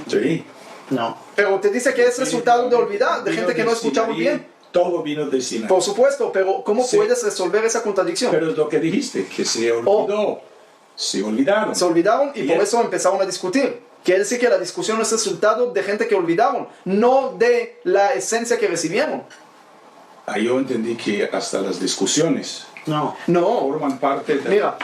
Sí. No. Pero te dice que es resultado de olvidar, de gente que no escuchaba bien. Todo vino de Sinaí. Por supuesto, pero ¿cómo Sí. puedes resolver esa contradicción? Pero es lo que dijiste, que se olvidó. Se olvidaron. Se olvidaron y Y por es- eso empezaron a discutir. Quiere decir que la discusión es resultado de gente que olvidaron, no de la esencia que recibieron. Ahí yo entendí que hasta las discusiones No. No, forman parte de... mira,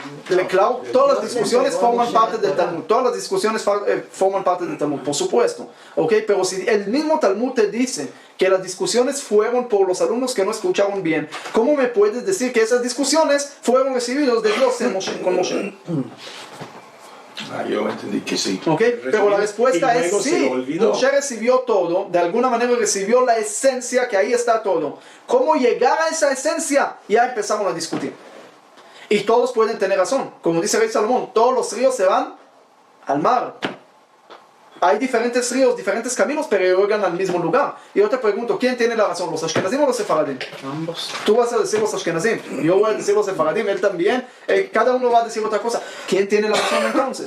claro, todas las discusiones forman parte del Talmud, todas las discusiones forman parte del Talmud, por supuesto, ¿ok? Pero si el mismo Talmud te dice que las discusiones fueron por los alumnos que no escucharon bien, ¿cómo me puedes decir que esas discusiones fueron recibidas de Dios con Moshe? Yo entendí que sí. ¿Ok? Pero la respuesta Y es luego se sí. lo olvidó. Moshe recibió todo, de alguna manera recibió la esencia, que ahí está todo. ¿Cómo llegar a esa esencia? Ya empezamos a discutir. Y todos pueden tener razón. Como dice Rey Salomón, todos los ríos se van al mar. Hay diferentes ríos, diferentes caminos, pero llegan al mismo lugar. Y yo te pregunto, ¿quién tiene la razón? ¿Los Ashkenazim o los Sefaradim? Ambos. Tú vas a decir los Ashkenazim, yo voy a decir los Sefaradim, él también. Cada uno va a decir otra cosa. ¿Quién tiene la razón entonces?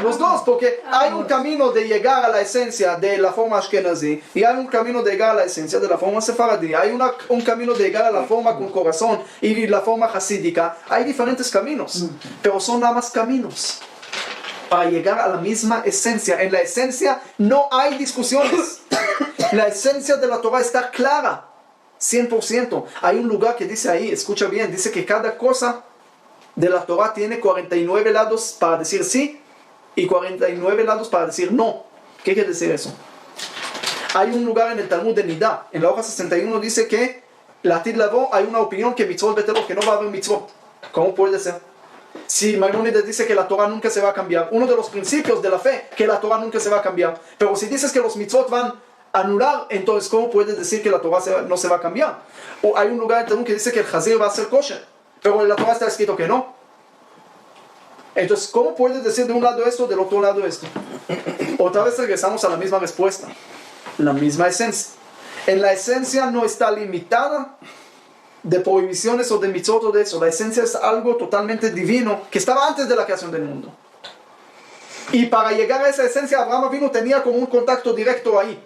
Los dos, porque hay un camino de llegar a la esencia de la forma Ashkenazí y hay un camino de llegar a la esencia de la forma Sefaradí. Hay un camino de llegar a la forma con corazón y la forma hasídica. Hay diferentes caminos, pero son nada más caminos para llegar a la misma esencia. En la esencia no hay discusiones. La esencia de la Torah está clara, 100%. Hay un lugar que dice ahí, escucha bien, dice que cada cosa de la Torah tiene 49 lados para decir sí y 49 lados para decir no. ¿Qué quiere decir eso? Hay un lugar en el Talmud de Nidá, en la hoja 61 dice que la Tid Lavo hay una opinión que mitzvot betelot, que no va a haber mitzvot. ¿Cómo puede ser? Si Maimónides dice que la Torah nunca se va a cambiar, uno de los principios de la fe, que la Torah nunca se va a cambiar, pero si dices que los mitzvot van a anular, entonces ¿cómo puedes decir que la Torah no se va a cambiar? O hay un lugar en el Talmud que dice que el Hazir va a ser kosher, pero en la Torah está escrito que no. Entonces, ¿cómo puedes decir de un lado esto, del otro lado esto? Otra vez regresamos a la misma respuesta, la misma esencia. En la esencia no está limitada de prohibiciones o de mitzvot o de eso. La esencia es algo totalmente divino que estaba antes de la creación del mundo. Y para llegar a esa esencia, Abraham Avinu tenía como un contacto directo ahí.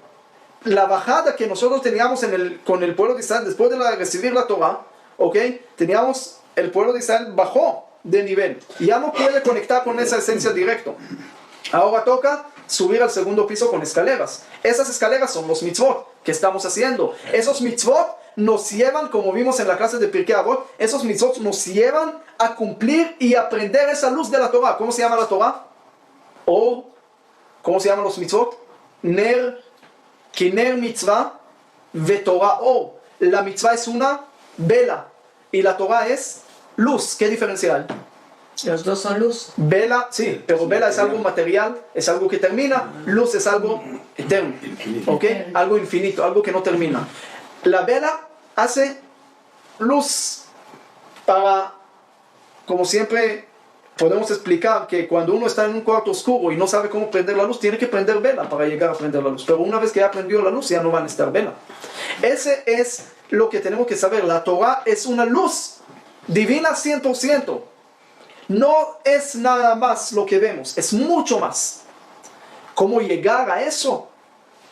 La bajada que nosotros teníamos con el pueblo de Israel después de recibir la Torah, ¿ok? Teníamos, el pueblo de Israel bajó de nivel. Y ya no puede conectar con esa esencia directo. Ahora toca subir al segundo piso con escaleras. Esas escaleras son los mitzvot que estamos haciendo. Esos mitzvot nos llevan, como vimos en la clase de Pirkei Avot, esos mitzvot nos llevan a cumplir y aprender esa luz de la Torah. ¿Cómo se llama la Torah? O, ¿cómo se llaman los mitzvot? Ner, Kiner mitzvah, Vetorah or. La mitzvah es una vela y la Torah es luz. ¿Qué diferencia hay? Los dos son luz. Vela, sí, pero vela es algo material, es algo que termina. Luz es algo eterno, ¿ok? Algo infinito, algo que no termina. La vela hace luz para, como siempre podemos explicar, que cuando uno está en un cuarto oscuro y no sabe cómo prender la luz, tiene que prender vela para llegar a prender la luz. Pero una vez que ya prendió la luz, ya no va a necesitar vela. Ese es lo que tenemos que saber. La Torah es una luz divina 100%. No es nada más lo que vemos, es mucho más. ¿Cómo llegar a eso?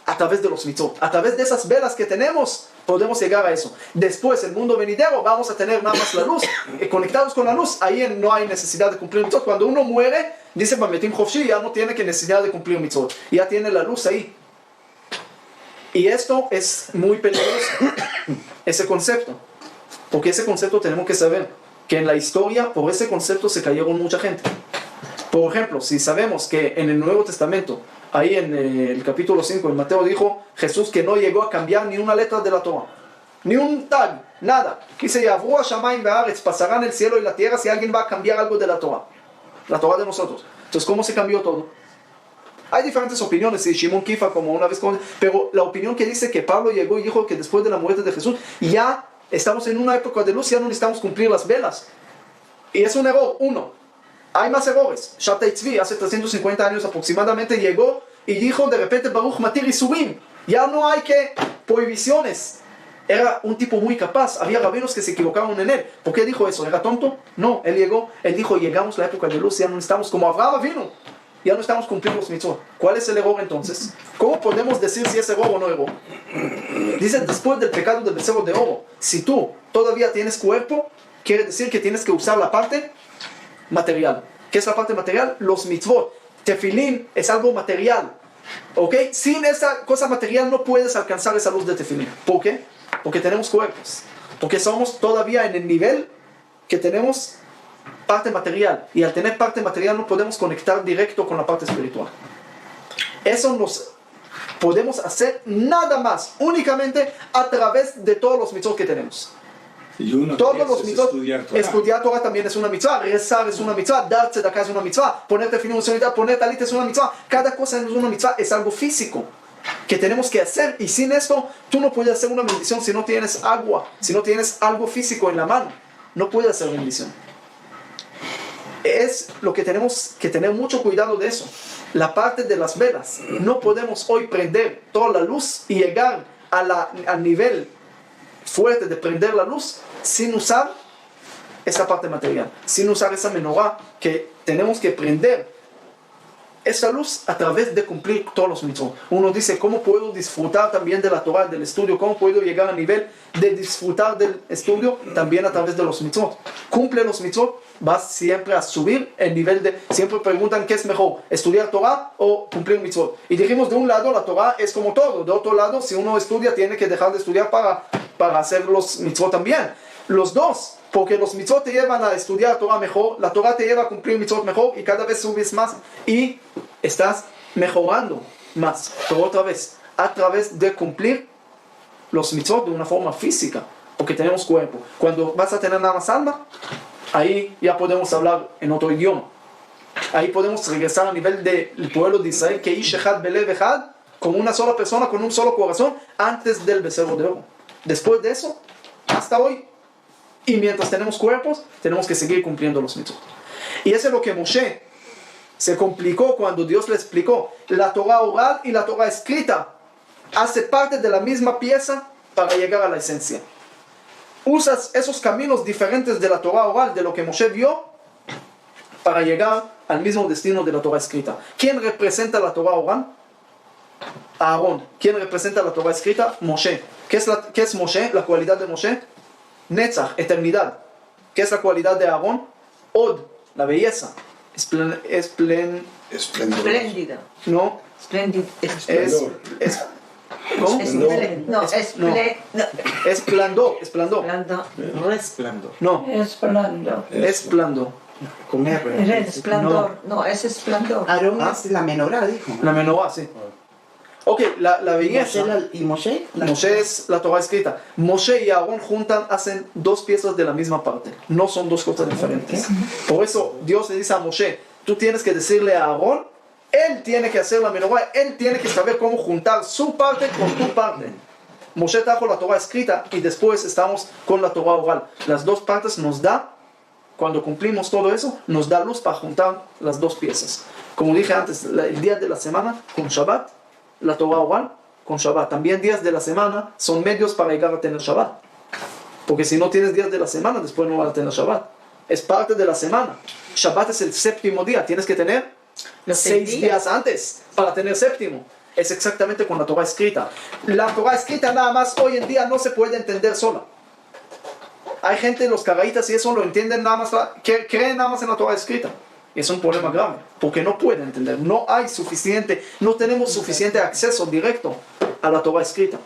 a través de los mitzvot. A través de esas velas que tenemos, podemos llegar a eso. Después, el mundo venidero, vamos a tener nada más la luz. Conectados con la luz, ahí no hay necesidad de cumplir mitzvot. Cuando uno muere, dice Bametim Chofshi, ya no tiene que necesidad de cumplir mitzvot. Ya tiene la luz ahí. Y esto es muy peligroso, ese concepto. Porque ese concepto tenemos que saber que en la historia, por ese concepto se cayeron mucha gente. Por ejemplo, si sabemos que en el Nuevo Testamento, ahí en el capítulo 5, en Mateo dijo Jesús que no llegó a cambiar ni una letra de la Torah, ni un tag, nada. Dice, Yavru Hashamayim ve'aretz, pasarán el cielo y la tierra si alguien va a cambiar algo de la Torah de nosotros. Entonces, ¿cómo se cambió todo? Hay diferentes opiniones, y Shimon Kifa como una vez, pero la opinión que dice que Pablo llegó y dijo que después de la muerte de Jesús, ya estamos en una época de luz, ya no necesitamos cumplir las velas. Y es un error, uno. Hay más errores. Shabtai Tzvi hace 350 años aproximadamente llegó y dijo de repente Baruch Matir Isurim. Ya no hay que prohibiciones. Era un tipo muy capaz. Había rabinos que se equivocaron en él. ¿Por qué dijo eso? ¿Era tonto? No, él llegó. Él dijo llegamos a la época de luz, ya no estamos como Abraham vino. Ya no estamos cumpliendo los mitzvot. ¿Cuál es el error entonces? ¿Cómo podemos decir si es error o no error? Dice después del pecado del becerro de oro. Si tú todavía tienes cuerpo, quiere decir que tienes que usar la parte material. ¿Qué es la parte material? Los mitzvot. Tefilín es algo material. ¿Ok? Sin esa cosa material no puedes alcanzar esa luz de tefilín. ¿Por qué? Porque tenemos cuerpos. Porque somos todavía en el nivel que tenemos parte material. Y al tener parte material no podemos conectar directo con la parte espiritual. Eso nos podemos hacer nada más, únicamente a través de todos los mitzvot que tenemos. Y uno Todos de los esos mitzvot, estudiar Torah. también es una mitzvah, rezar es una mitzvah, dar tzedakah es una mitzvah, poner tefilín es una mitzvah, poner talit es una mitzvah. Cada cosa es una mitzvah, es algo físico que tenemos que hacer, y sin esto tú no puedes hacer una bendición si no tienes agua, si no tienes algo físico en la mano, no puedes hacer bendición. Es lo que tenemos que tener mucho cuidado de eso. La parte de las velas, no podemos hoy prender toda la luz y llegar al nivel fuerte de prender la luz sin usar esa parte material, sin usar esa menorá, que tenemos que prender esa luz a través de cumplir todos los mitzvot. Uno dice, ¿cómo puedo disfrutar también de la Torah, del estudio? ¿Cómo puedo llegar a nivel de disfrutar del estudio? También a través de los mitzvot. Cumple los mitzvot, vas siempre a subir el nivel de... Siempre preguntan qué es mejor, estudiar Torah o cumplir mitzvot. Y dijimos, de un lado la Torah es como todo, de otro lado, si uno estudia, tiene que dejar de estudiar para hacer los mitzvot también. Los dos, porque los mitzvot te llevan a estudiar Torah mejor, la Torah te lleva a cumplir mitzvot mejor, y cada vez subes más y estás mejorando más. Pero otra vez, a través de cumplir los mitzvot de una forma física, porque tenemos cuerpo. Cuando vas a tener nada más alma, ahí ya podemos hablar en otro idioma. Ahí podemos regresar a nivel del pueblo de Israel, que Ish Echad Belev Echad, como una sola persona, con un solo corazón, antes del becerro de oro. Después de eso, hasta hoy. Y mientras tenemos cuerpos, tenemos que seguir cumpliendo los mitzvot. Y eso es lo que Moshe se complicó cuando Dios le explicó. La Torah oral y la Torah escrita hace parte de la misma pieza para llegar a la esencia. Usas esos caminos diferentes de la Torah oral, de lo que Moshe vio, para llegar al mismo destino de la Torah escrita. ¿Quién representa la Torah oral? Aarón. ¿Quién representa la Torah escrita? Moshe. ¿Qué es Moshe? La cualidad de Moshe. Netzach, eternidad. ¿Qué es la cualidad de Aarón? Od, la belleza. Espléndida. No. Espléndida. ¿Cómo? Esplendor. Esplendor. Resplandor. No. Esplendor. Esplendor. Con R. Esplendor. No, es esplendor. Aarón es la menorá, dijo. La menorá, sí. Ok, la belleza. ¿Y Moshe? Moshe es la Torah escrita. Moshe y Aarón juntan, hacen dos piezas de la misma parte. No son dos cosas diferentes. Por eso Dios le dice a Moshe, tú tienes que decirle a Aarón, él tiene que hacer la menorá, él tiene que saber cómo juntar su parte con tu parte. Moshe trajo la Torah escrita y después estamos con la Torah oral. Las dos partes nos da, cuando cumplimos todo eso, nos da luz para juntar las dos piezas. Como dije antes, el día de la semana con Shabbat, la Torah oral con Shabbat. También días de la semana son medios para llegar a tener Shabbat. Porque si no tienes días de la semana, después no vas a tener Shabbat. Es parte de la semana. Shabbat es el séptimo día. Tienes que tener Los 6 días antes para tener séptimo. es exactamente con la Torah escrita. La Torah escrita nada más hoy en día no se puede entender sola. Hay gente, los caraítas y eso lo entienden nada más, creen nada más en la Torah escrita. Y es un problema grave, porque no pueden entender. No hay suficiente, no tenemos suficiente acceso directo a la Torah escrita.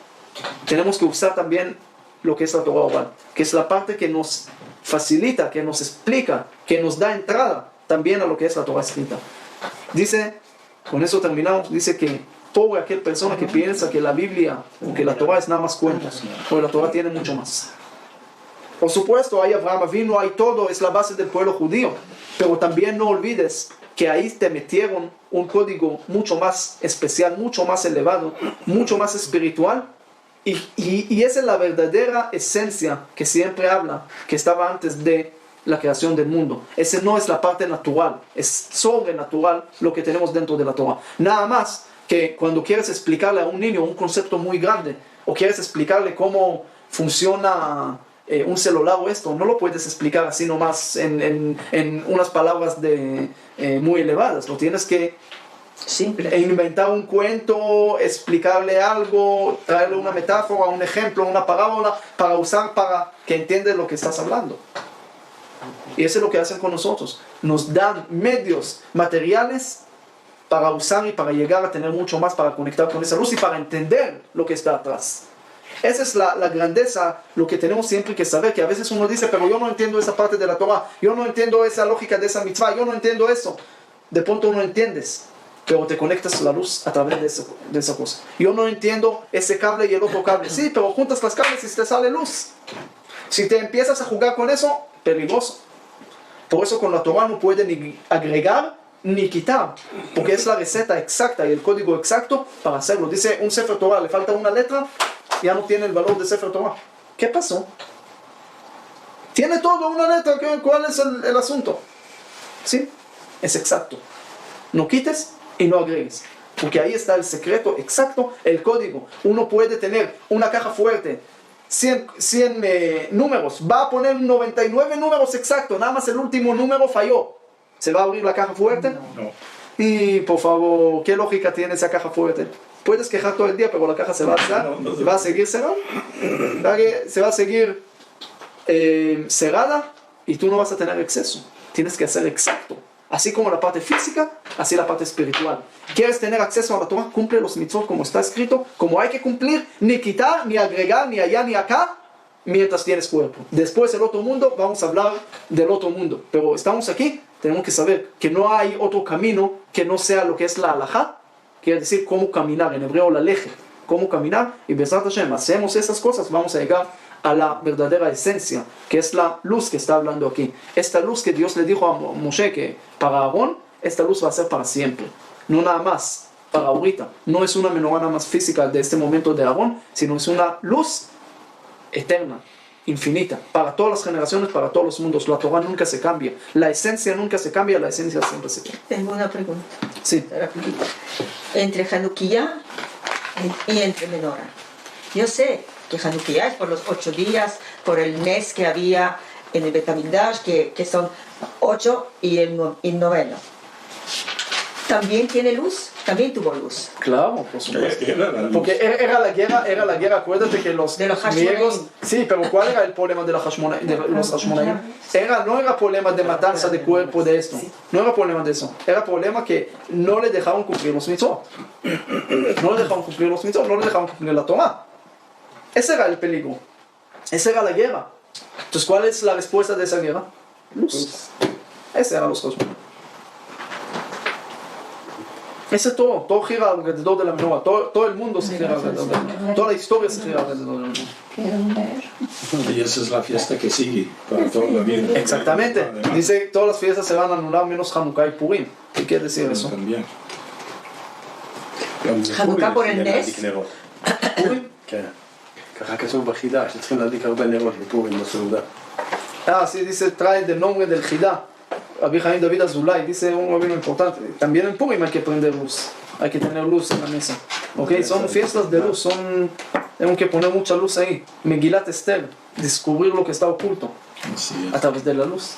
Tenemos que usar también lo que es la Torah oral, que es la parte que nos facilita, que nos explica, que nos da entrada también a lo que es la Torah escrita. Dice, con eso terminamos, dice que pobre aquel persona que piensa que la Biblia o que la Torah es nada más cuentos, porque la Torah tiene mucho más. Por supuesto, hay Abraham Avinu, hay todo, es la base del pueblo judío, pero también no olvides que ahí te metieron un código mucho más especial, mucho más elevado, mucho más espiritual, y esa es la verdadera esencia que siempre habla, que estaba antes de la creación del mundo. Ese no es la parte natural, es sobrenatural lo que tenemos dentro de la Torah. Nada más que cuando quieres explicarle a un niño un concepto muy grande, o quieres explicarle cómo funciona un celular o esto, no lo puedes explicar así nomás en unas palabras muy elevadas. Lo tienes que inventar un cuento, explicarle algo, traerle una metáfora, un ejemplo, una parábola para usar para que entiendas lo que estás hablando. Y eso es lo que hacen con nosotros. Nos dan medios materiales para usar y para llegar a tener mucho más, para conectar con esa luz y para entender lo que está atrás. Esa es la grandeza, lo que tenemos siempre que saber, que a veces uno dice, pero yo no entiendo esa parte de la Torah, yo no entiendo esa lógica de esa mitzvah, yo no entiendo eso. De pronto no entiendes, pero te conectas a la luz a través de esa cosa. Yo no entiendo ese cable y el otro cable. Sí, pero juntas las cables y te sale luz. Si te empiezas a jugar con eso, peligroso. Por eso con la Torah no puede ni agregar ni quitar, porque es la receta exacta y el código exacto para hacerlo. Dice un Sefer Torah, le falta una letra, ya no tiene el valor de Sefer Torah. ¿Qué pasó? Tiene todo una letra, ¿cuál es el asunto? ¿Sí? Es exacto. No quites y no agregues, porque ahí está el secreto exacto, el código. Uno puede tener una caja fuerte, 100 números, va a poner 99 números exactos, nada más el último número falló. ¿Se va a abrir la caja fuerte? No. Y por favor, ¿qué lógica tiene esa caja fuerte? Puedes quejar todo el día, pero la caja se va a cerrar, va a seguir cerrada, se va a seguir cerrada y tú no vas a tener exceso. Tienes que hacer exacto. Así como la parte física, así la parte espiritual. ¿Quieres tener acceso a la Torah? Cumple los mitzvot como está escrito, como hay que cumplir, ni quitar, ni agregar, ni allá, ni acá, mientras tienes cuerpo. Después el otro mundo, vamos a hablar del otro mundo. Pero estamos aquí, tenemos que saber que no hay otro camino que no sea lo que es la halajá, quiere decir cómo caminar, en hebreo la leje, cómo caminar, y Bezrat Hashem, hacemos esas cosas, vamos a llegar a la verdadera esencia, que es la luz que está hablando aquí. Esta luz que Dios le dijo a Moshe que para Aarón, esta luz va a ser para siempre, no nada más para ahorita. No es una menorá nada más física de este momento de Aarón, sino es una luz eterna, infinita, para todas las generaciones, para todos los mundos. La Torah nunca se cambia, la esencia nunca se cambia, la esencia siempre se cambia. Tengo una pregunta. Sí. Rapidito. Entre Hanukkah y entre Menorá. Yo sé que Hanukkah es por los 8 días, por el mes que había en el Betamigdash, que son 8 y el noveno. ¿También tiene luz? También tuvo luz. Claro, por supuesto. Era la luz. Porque era la guerra, acuérdate que los De los griegos... Hashmonaim. Sí, pero ¿cuál era el problema de los Hashmonaim? No era problema de matanza de cuerpo de esto. No era problema de eso. Era problema que no le dejaban cumplir los mitzvot. No le dejaban cumplir los mitzvot, no le dejaban cumplir la Torah. Ese era el peligro. Esa era la guerra. Entonces, ¿cuál es la respuesta de esa guerra? Luz. Ese eran los Hashmonaim. Ese es todo gira alrededor de la menorá, todo el mundo se gira alrededor de la menorá, toda la historia se gira alrededor de la menorá. Y esa es la fiesta que sigue para toda la vida. Exactamente, dice que todas las fiestas se van a anular menos Hanukkah y Purim. ¿Qué quiere decir eso? También. Hanukkah por el נס. ¿Purim? כן. ככה כתוב בחידה, שצריכים להדליק הרבה נרות בפורים בסעודה. Sí, dice, trae del nombre del Jidá. Rabbi Chaim David Azulay dice un rabino importante, también en Purim hay que prender luz, hay que tener luz en la mesa. Okay, son fiestas de luz, tenemos que poner mucha luz ahí. Megilat Esther, descubrir lo que está oculto Así es. a través de la luz.